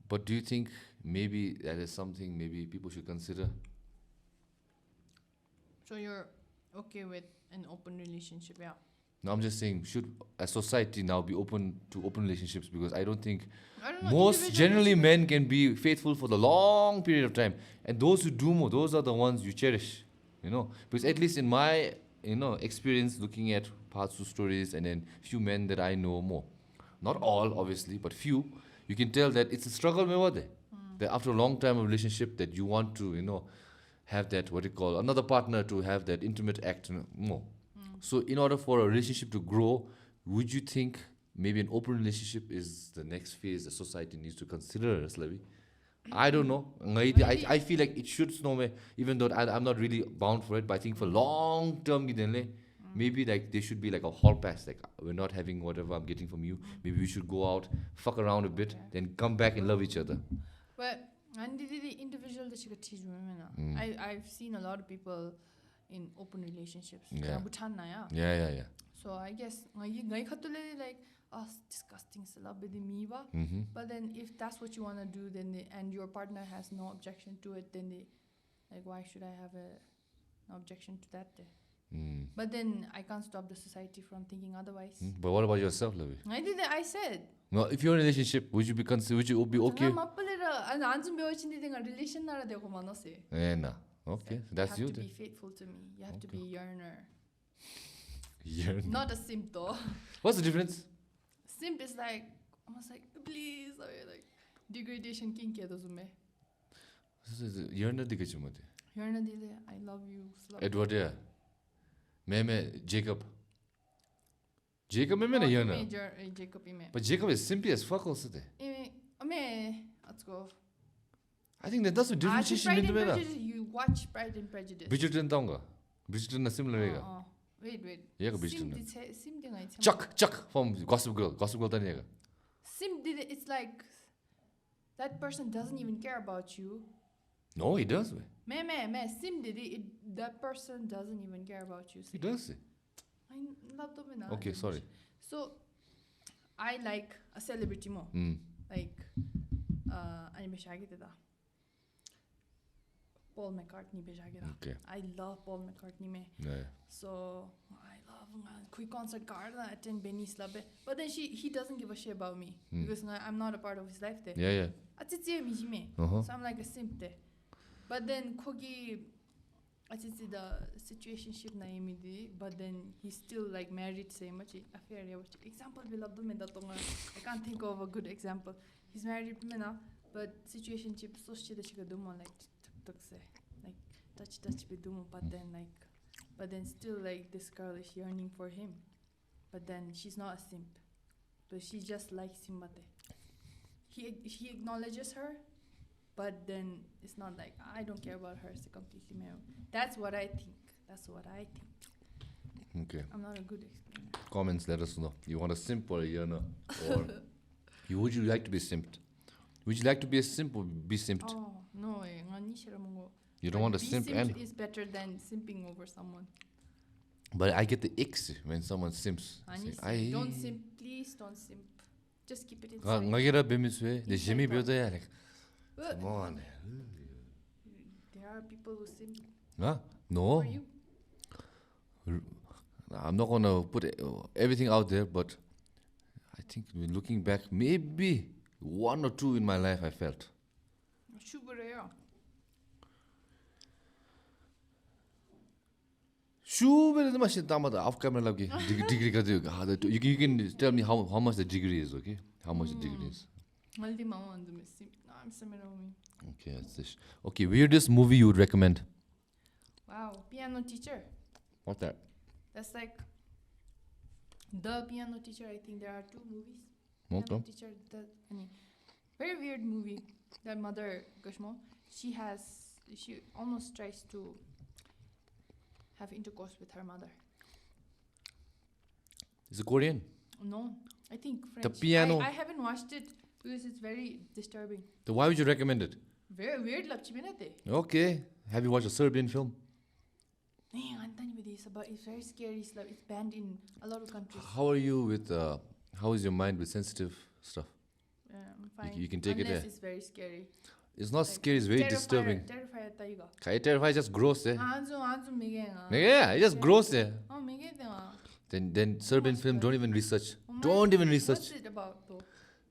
But do you think maybe that is something maybe people should consider? So you're okay with an open relationship, yeah? No, I'm just saying, should a society now be open to open relationships? Because I don't think most generally men can be faithful for the long period of time. And those who do more, those are the ones you cherish, Because at least in my, experience looking at parts of stories and then few men that I know more. Not all, obviously, but few. You can tell that it's a struggle, that after a long time of relationship that you want to, have that, another partner to have that intimate act more. So in order for a relationship to grow, would you think maybe an open relationship is the next phase that society needs to consider, Slavi? I don't know. I feel like it should, even though I'm not really bound for it, but I think for long term, maybe like there should be like a hall pass, like we're not having whatever I'm getting from you. Maybe we should go out, fuck around a bit, then come back and love each other. But individual I've seen a lot of people in open relationships. Yeah. Yeah. So I guess like disgusting but then if that's what you want to do then and your partner has no objection to it then why should I have an objection to that But then I can't stop the society from thinking otherwise. But what about yourself, Lavi? I said. No, if you're in a relationship, would you be okay? Okay, that's you. You have to be faithful to me. You have to be a yearner. Yearning. Not a simp though. What's the difference? Simp is like almost like please like degradation kinky doesn't me. You're not the kitchen with it. You're not the I love you. Edward, yeah. Meme, Jacob. Jacob, meme, na you're not. Jacob, But Jacob is simpy as fuck also. Let's go. I think that's a differentiation in the middle. You watch Pride and Prejudice. Bridgerton tonga. Bridgerton is similar. Wait. Yeah, Bridgerton. Sim Chuck from Gossip Girl. Gossip Girl tanya. Sim did it. It's like that person doesn't even care about you. No, he does. Me. Sim did it. That person doesn't even care about you. He does. I love them. Okay, sorry. So I like a celebrity more. Like I'm Paul McCartney Okay. I love Paul McCartney Yeah. So I love quick concert card attend Benny's love but then he doesn't give a shit about me because I'm not a part of his life there. Yeah. So I'm like a simp there. But then Kogi the situationship na but then he's still like married so much affair example we love them I can't think of a good example. He's married but situationship so shit like touch with them but then still like this girl is yearning for him but then she's not a simp but she just likes him he acknowledges her but then it's not like I don't care about her it's completely male. That's what I think. Okay. I'm not a good explainer. Comments, let us know. You want a simp or a yearner? Or would you like to be simped? Would you like to be a simp or be simped? Oh, no. You don't want a simp and... is better than simping over someone. But I get the icks when someone simps. Don't simp. Please don't simp. Just keep it inside. Come on. There are people who simp. Huh? No. For you? I'm not going to put everything out there, but I think looking back, maybe one or two in my life I felt. Off camera degree. You can tell me how much the degree is, okay? How much the degree is. Okay, that's this. Okay, weirdest movie you would recommend? Wow, Piano Teacher. What's that? That's like The Piano Teacher. I think there are two movies. Okay. Piano Teacher, very weird movie. That mother, Gushmo, she almost tries to have intercourse with her mother. Is it Korean? No, I think French. The piano. I haven't watched it because it's very disturbing. So why would you recommend it? Very weird. Okay. Have you watched a Serbian film? It's very scary. It's banned in a lot of countries. How are you with, how is your mind with sensitive stuff? I'm fine. You can take it Unless it's very scary. It's not scary, it's very disturbing. Terrified, just gross, eh? Yeah, it's just gross, eh? Then Serbian film, don't even research. Don't even research. What's it about, though?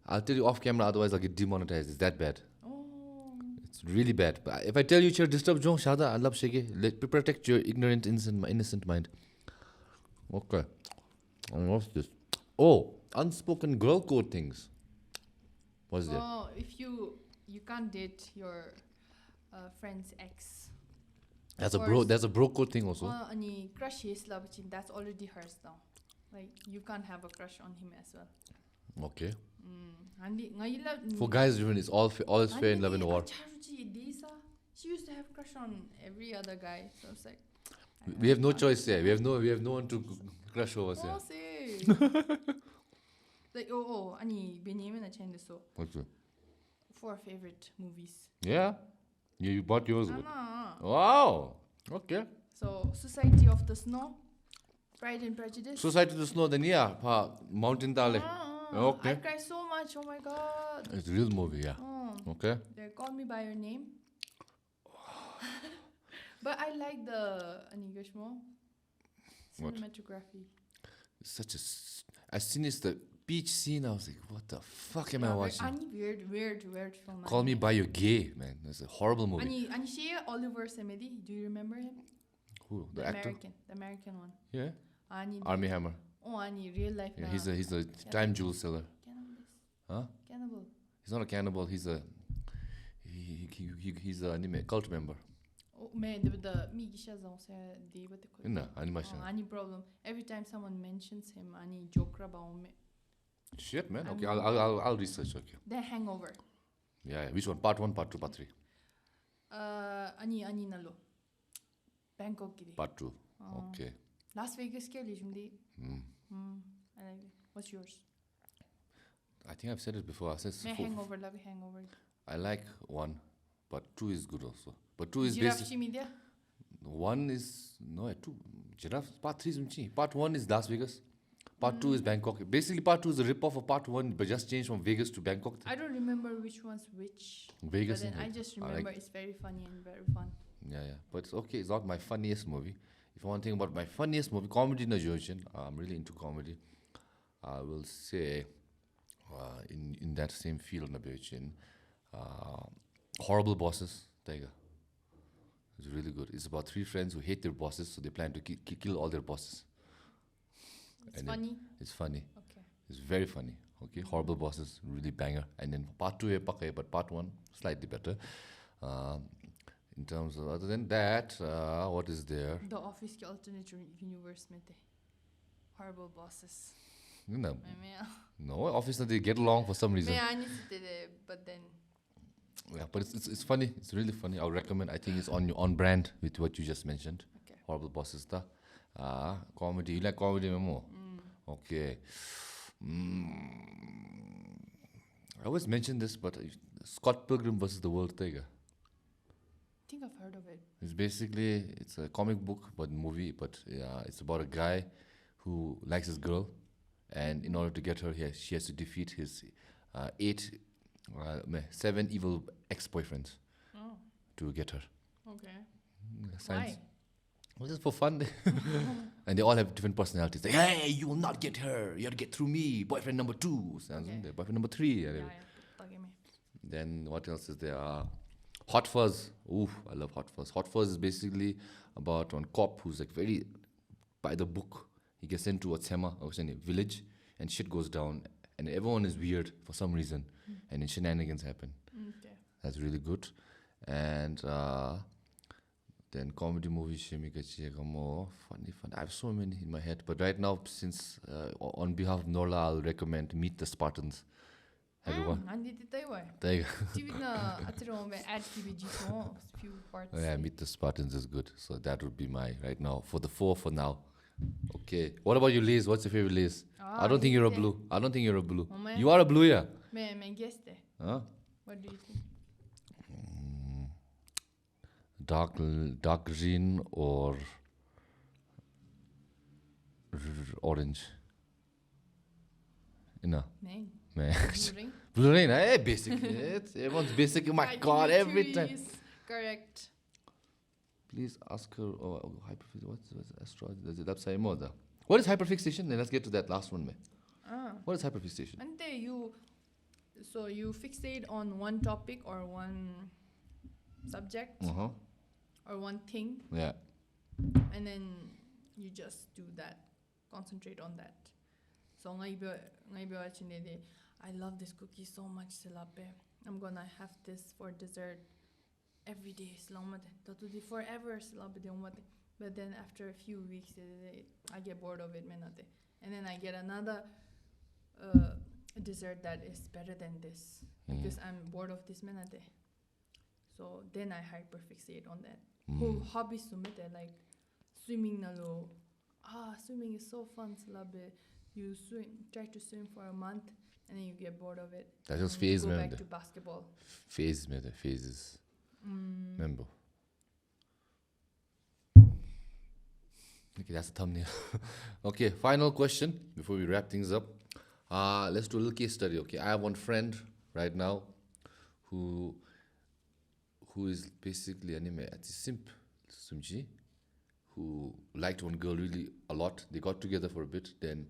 I'll tell you off camera, otherwise I'll get demonetized. It's that bad. Oh. It's really bad. But if I tell you you're disturbed, Jong Shada, I love Shege. Let protect your ignorant, innocent mind. Okay. And what's this? Oh, unspoken girl code things. What's that? Oh, if you can't date your friend's ex. That's a bro code thing also. Any crush is love, that's already hers now. Like you can't have a crush on him as well. Okay. For guys, even it's all is fair in love and war. She used to have a crush on every other guy, so it's like. We have no choice here. We have no one to crush over here. Like any Benjamin and so. What's that? 4 favorite movies. Yeah, you bought yours. Wow. Okay. So Society of the Snow, Pride and Prejudice. Society of the Snow. Then yeah, Mountain Tale. Okay. I cried so much. Oh my god. It's a real movie, yeah. Okay. They Call Me by Your Name. But I like the Anigashmo cinematography. It's such as soon as the beach scene, I was like, what the fuck am I watching? Weird film. Call Me by Your Gay, man. That's a horrible movie. Ani Oliver Samedi, do you remember him? Who? The actor? The American one. Yeah. Army Hammer. Oh, any real life. Yeah, he's a time jewel seller. Cannibal. Huh? Cannibal. He's not a cannibal. He's a anime cult member. Oh, man, the me gisha zong se de what the No, animation. any problem. Every time someone mentions him, any joke about me. Shit, man. Okay, I'll research. Okay. The Hangover. Yeah. Which one? Part 1, Part 2, Part 3. Ani nalo. Bangkok giri. Part 2. Okay. Las Vegas ke lijumdi. I like it. What's yours? I think I've said it before. I said Hangover, love Hangover. I like 1, but 2 is good also. But 2 is Giraffe basically media. 1 is no 2. Giraffe. Part 3 is Mchi. Part 1 is Las Vegas. Part 2 is Bangkok. Basically, Part 2 is a rip-off of Part 1, but just changed from Vegas to Bangkok. I don't remember which one's which. Vegas. But then I just remember it's very funny and very fun. Yeah. But it's okay. It's not my funniest movie. If I want to think about my funniest movie, comedy na Gyeltshen. I'm really into comedy. I will say, in that same field na Gyeltshen, Horrible Bosses. Taka. It's really good. It's about 3 friends who hate their bosses, so they plan to kill all their bosses. It's funny. It's funny. Okay. It's very funny. Okay, Horrible Bosses, really banger. And then Part 2 but Part 1 slightly better. In terms of other than that, what is there? The Office ke alternate universe mein the Horrible Bosses. No, No, Office they get along for some reason. I need to do it, but then. Yeah, but it's funny. It's really funny. I would recommend. I think it's on brand with what you just mentioned. Okay. Horrible Bosses ta. Comedy. You like comedy more? Okay. I always mention this, but Scott Pilgrim versus the World Tiger. I think I've heard of it. It's a comic book, but movie. But it's about a guy who likes his girl, and in order to get her, she has to defeat his 7 evil ex-boyfriends to get her. Okay. Science. Why? Well, just for fun. And they all have different personalities. Like, hey, you will not get her. You have to get through me. Boyfriend number 2. Okay. Boyfriend number 3. Then what else is there? Hot Fuzz. Ooh, I love Hot Fuzz. Hot Fuzz is basically about one cop who's like very by the book. He gets sent to a Pema, a village, and shit goes down. And everyone is weird for some reason. And then shenanigans happen. Okay. That's really good. And then comedy movies, more funny. I have so many in my head. But right now, since on behalf of Norla, I'll recommend Meet the Spartans. Have you watched? There you go. Few parts. Yeah, Meet the Spartans is good. So that would be my right now for the 4 for now. Okay. What about you, Liz? What's your favorite Liz? I don't think you're a blue. You are a blue, yeah? I guess that. Huh? What do you think? Dark green or orange? No. Blue rain. Hey, basic. Everyone's basic. Oh my God, every time. Correct. Please ask her. What's astrology? That's more. What is hyperfixation? Then let's get to that last one, man. What is hyperfixation? So you fixate on one topic or one subject or one thing. Yeah. And then you just do that. Concentrate on that. So I love this cookie so much. I'm gonna have this for dessert every day. Forever. But then after a few weeks, I get bored of it. And then I get another dessert that is better than this because I'm bored of this. So then I hyperfixate on that. Hobbies like swimming. Swimming is so fun. You try to swim for a month and then you get bored of it. That's just phase, man. Go back to basketball. Phases. Remember. Okay, that's the thumbnail. Okay, final question before we wrap things up. Let's do a little case study. Okay, I have one friend right now who is basically anime simp Sumji, who liked one girl really a lot. They got together for a bit, then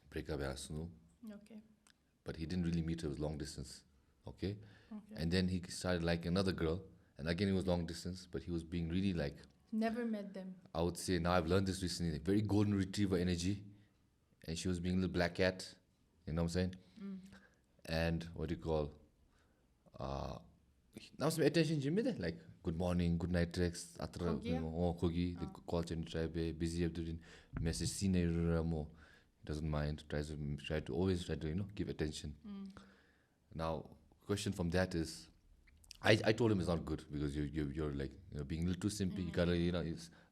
break up. Okay. But he didn't really meet her. It was long distance. Okay. And then he started liking another girl, and again it was long distance, but he was being really like Never met them. I would say now I've learned this recently. Like, very golden retriever energy, and she was being a little black cat. You know what I'm saying? And what do you call? Now some attention, Jimmy. Like good morning, good night text. Atra, Choki, the call chain tribe, busy afternoon message. Seen more. Doesn't mind. Always try to give attention. Now, question from that is, I told him it's not good because you're like being a little too simple. You gotta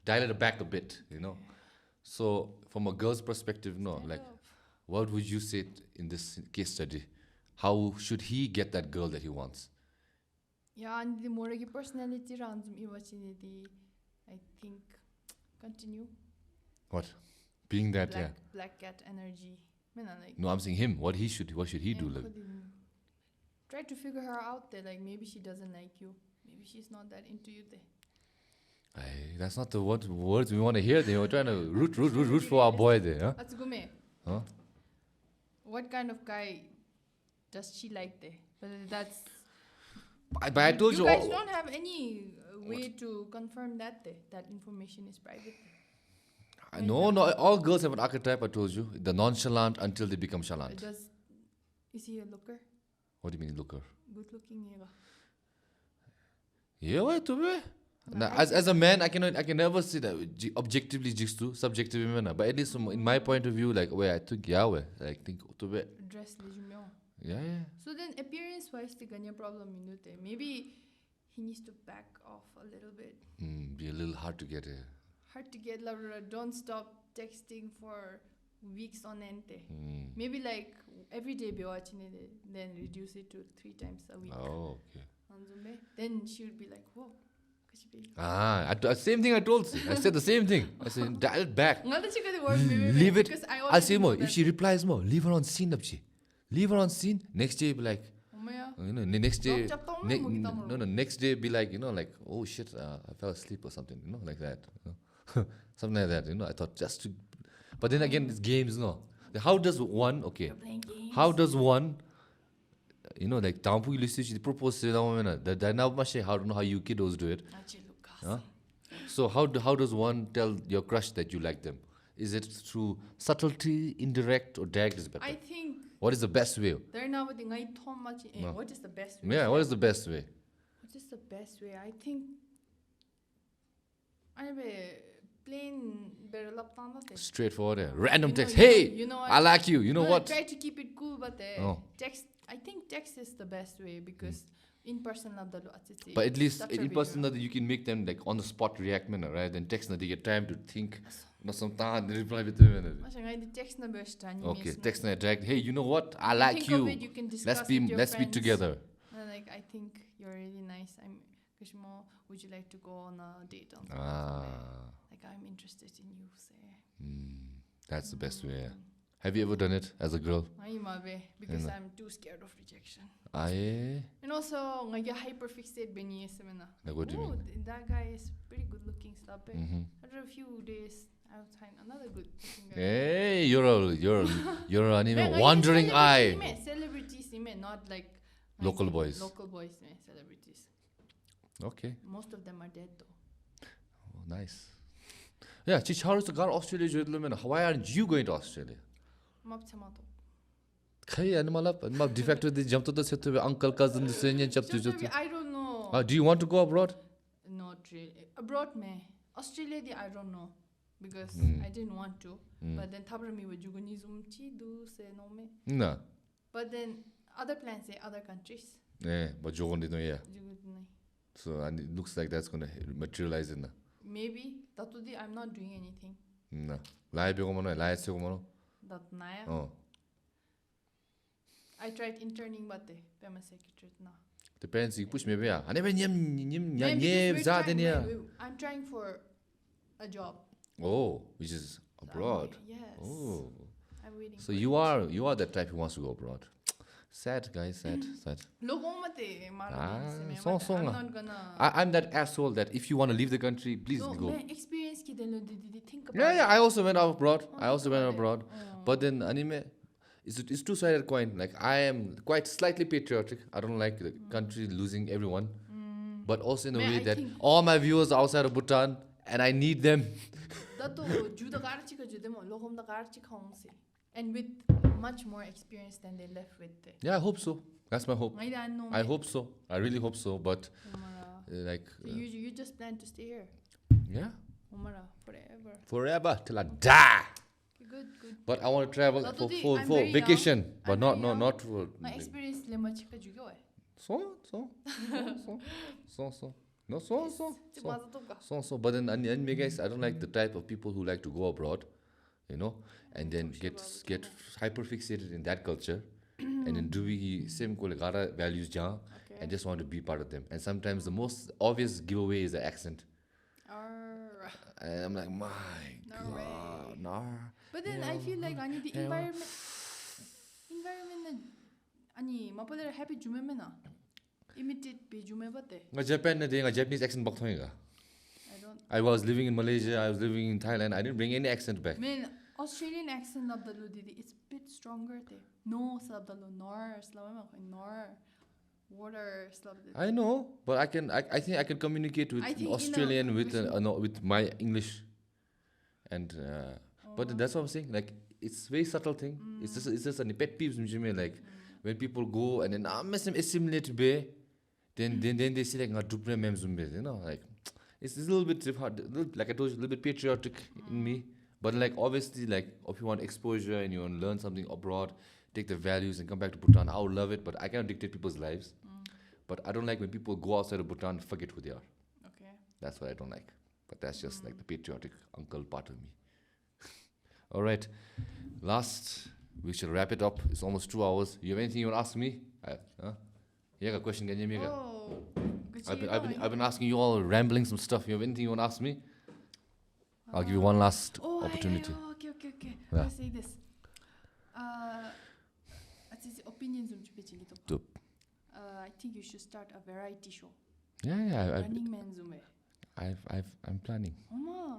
dial it back a bit. So from a girl's perspective, like what would you say in this case study? How should he get that girl that he wants? Yeah, and the more personality rounds, I think continue. What? Being that, Black cat energy. No, I'm saying him. What should he do? Like, try to figure her out there. Like maybe she doesn't like you. Maybe she's not that into you there. That's not the words we want to hear. They were trying to root for our boy there. Huh? That's gume. Huh? What kind of guy does she like there? But that's. But I told you. You guys don't have any way to confirm that there. That information is private. No, all girls have an archetype. I told you, the nonchalant until they become chalant. Is he a looker? What do you mean looker? Good looking, yeah. What to be? Now, as a man, I can never see that objectively just to subjectively, but at least in my point of view, like where I think think to be. Dress Yeah. So then appearance wise, the ganya problem maybe he needs to back off a little bit. Be a little hard to get. Hard to get, don't stop texting for weeks on end. Maybe like every day be watching it, then reduce it to 3 times a week. Oh, okay. Then she would be like, whoa. Same thing I told you. I said the same thing. I said, dial it back. Leave it. I'll say more. If she replies more, leave her on scene. Leave her on scene. Next day, be like, next day, next day, be like, like, oh shit, I fell asleep or something, like that. Something like that, I thought just to. But then again, it's games, How does one, how does one, like, Tampu you propose to I don't know how you kiddos do it. Huh? So how does one tell your crush that you like them? Is it through subtlety, indirect, or direct is better? I think. What is the best way? What is the best way? Yeah, what is the best way? What is the best way? I think. Plain Straightforward. Random text. Hey, I like you. You know what? Try to keep it cool, but text. I think text is the best way because in person but at least in person you can make them like on the spot react, right? Then text they get time to think. Some time they reply with them. Okay, text direct. Hey, you know what? I like you. Let's be together. Like I think you're really nice. Would you like to go on a date on like I'm interested in you, say. That's the best way. Have you ever done it as a girl? Because I'm too scared of rejection. And also, hyper fixated. Like what do you mean? That guy is pretty good looking. After a few days, I'll find another good looking guy. Hey, you're an anime wandering eye. Celebrities, not like local boys. Local boys, celebrities. Okay. Most of them are dead though. Oh, nice. Yeah, Chicharu's got Australia. Why aren't you going to Australia? De facto, they jumped to the uncle, cousin, I don't know. Do you want to go abroad? Not really. Abroad, Australia, I don't know. Because I didn't want to. But then, No. But then, other plans say other countries. Yeah, but you didn't know, yeah. So and it looks like that's going to materialize in the. Maybe. I'm not doing anything. No. Oh. I tried interning, but Pema secretary na. Depends. You push me, yeah. I'm trying for a job. Oh, which is abroad. Yes. Oh. I'm waiting. So you are that type who wants to go abroad. Sad, guys. Sad. I'm that asshole that if you want to leave the country, please go. Experience think about Yeah. I also went abroad. But then anime, it's two-sided coin. Like I am quite slightly patriotic. I don't like the country losing everyone. But also in a way that all my viewers outside of Bhutan, and I need them. Dato juda garchika judemo logom da garchika hongse. And with much more experience than they left with. Yeah, I hope so. That's my hope. I hope. hope so. I really hope so. But like, So you just plan to stay here? yeah, Umara, forever. forever till I die. Good. But I want to travel Dato for I'm very vacation, young. but I'm very not for. My experience le machika jugo hai. So. But then, and guys, I don't like the type of people who like to go abroad, you know, and then get hyper fixated in that culture, and then do we same Kolkata values jang, and just want to be part of them. And sometimes the most obvious giveaway is the accent. And I'm like, my God, nah. But then I feel like I need the environment ani mapalera happy jumemena. Imitate be jumebate. Japan na Japanese accent back thonga. I was living in Malaysia, I was living in Thailand. I didn't bring any accent back. Man, Australian accent of the Ludidi, it's a bit stronger there. No slab the nor slab nor water slab. I know, but I think I can communicate with Australian with my English, and but that's what I'm saying. Like it's very subtle thing. It's just a pet peeves. Like when people go and then I'm assimilate be, then they say like Dhendupnw mem zumbe, you know, like it's a little bit hard, like I told you, a little bit patriotic in me. But like obviously, like if you want exposure and you want to learn something abroad, take the values and come back to Bhutan, I would love it. But I cannot dictate people's lives. But I don't like when people go outside of Bhutan and forget who they are. Okay. That's what I don't like. But that's just like the patriotic uncle part of me. All right. Last, we should wrap it up. It's almost 2 hours. You have anything you want to ask me? You have a question? I've been asking you all, rambling some stuff. You have anything you want to ask me? I'll give you one last opportunity. Okay. Yeah. I'll say this. Opinions I think you should start a variety show. Yeah. Running Man Zume. I'm planning.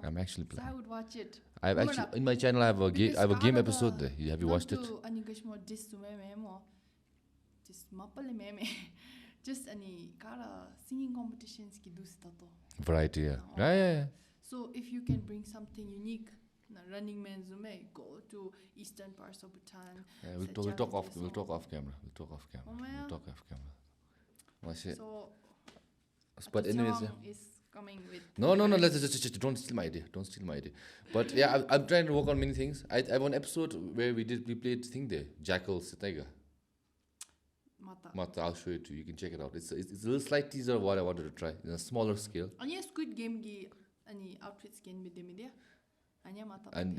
I'm actually So planning. I would watch it. I've actually in my channel I have a game episode there. Have you watched it? Just any kara singing competitions ki dustato. Variety, yeah. Yeah. So if you can bring something unique, Running Man Zume, go to eastern parts of Bhutan. We'll talk off camera. So but anyways, yeah. is coming with No. Let's just don't steal my idea. But yeah, I'm trying to work on many things. I have one episode where we played thing there, Jackals, Tiger. Mata, I'll show it to you. You can check it out. It's a little slight teaser of what I wanted to try in a smaller scale. And yes, good game gi any outfits can be media. And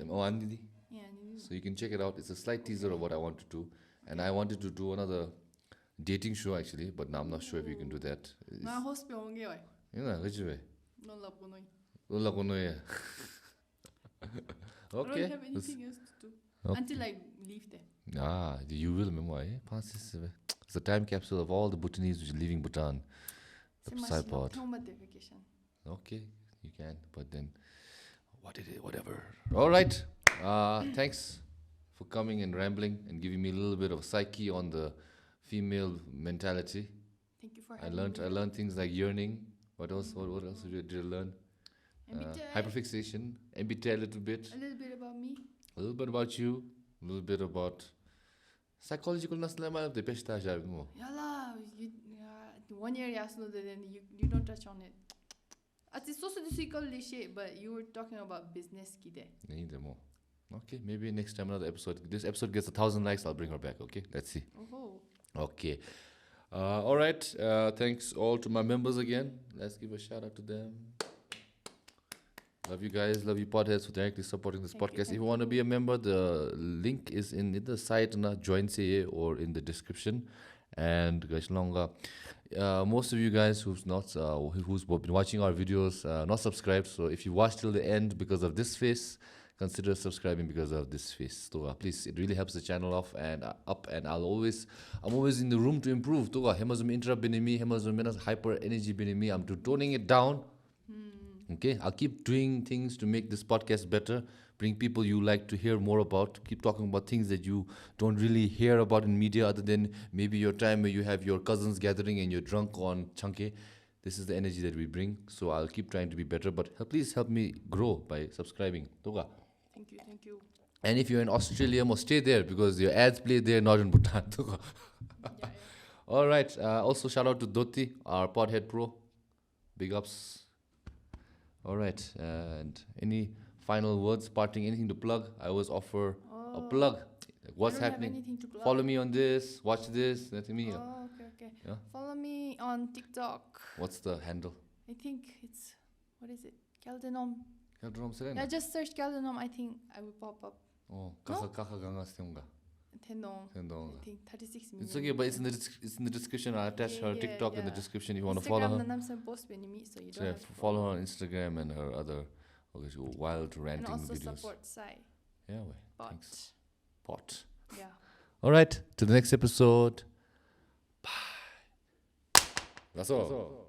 so you can check it out. It's a slight teaser of what I want to do, and I wanted to do another dating show actually, but now I'm not sure if you can do that. Na host pe honge hoy. You know, which way? No love gonoi. Okay. I don't have anything else to do until I leave there. You will remember. It's a time capsule of all the Bhutanese which are leaving Bhutan. The PSY-POD. Okay, you can, but then whatever. All right. Thanks for coming and rambling and giving me a little bit of psyche on the female mentality. Thank you for I learned things like yearning. What else did you learn? MBTI. Hyperfixation. MBTI a little bit. A little bit about me. A little bit about you. A little bit about psychological naslama the best mo. Yalla, 1 year yasno then you don't touch on it. It's also difficult cliche, but you were talking about business ki de. Okay, maybe next time another episode. This episode gets 1,000 likes, I'll bring her back. Okay, let's see. Okay. All right. Thanks all to my members again. Let's give a shout out to them. Love you guys. Love you PODHEADS for directly supporting this podcast. If you want to be a member, the link is in the site join say or in the description. And guys, most of you guys who's been watching our videos not subscribed. So if you watch till the end because of this face, consider subscribing because of this face. So please, it really helps the channel up, and I'm always in the room to improve. So hemazum interrupt binimi, hemazum hyper energy binimi. I'm toning it down. Okay, I'll keep doing things to make this podcast better. Bring people you like to hear more about. Keep talking about things that you don't really hear about in media, other than maybe your time where you have your cousins gathering and you're drunk on Chengay. This is the energy that we bring. So I'll keep trying to be better. But please help me grow by subscribing. Toga. Thank you, thank you. And if you're in Australia, stay there because your ads play there, not in Bhutan. Yeah, yeah. All right. Also, shout out to Doti, our podhead pro. Big ups. All right. And any final words, parting, anything to plug? I always offer a plug. What's I don't happening? Have anything to plug. Follow me on this. Watch this. That's me. Oh, okay. Yeah? Follow me on TikTok. What's the handle? I think it's, what is it? Galdenom. Galdenom Yeah, just search Galdenom. I think I will pop up. Oh, No? Kaka Ganga Stemga. Tendong. Tendong. I think 36 million. It's okay, but it's in the description. I'll attach her Yeah, TikTok in the yeah. description if you want to follow her. Instagram post when you meet, so you So don't yeah, have to follow her on Instagram and her other wild And ranting also videos. support Sai. Yeah, But thanks. Pot. yeah. All right, to the next episode. Bye. That's all.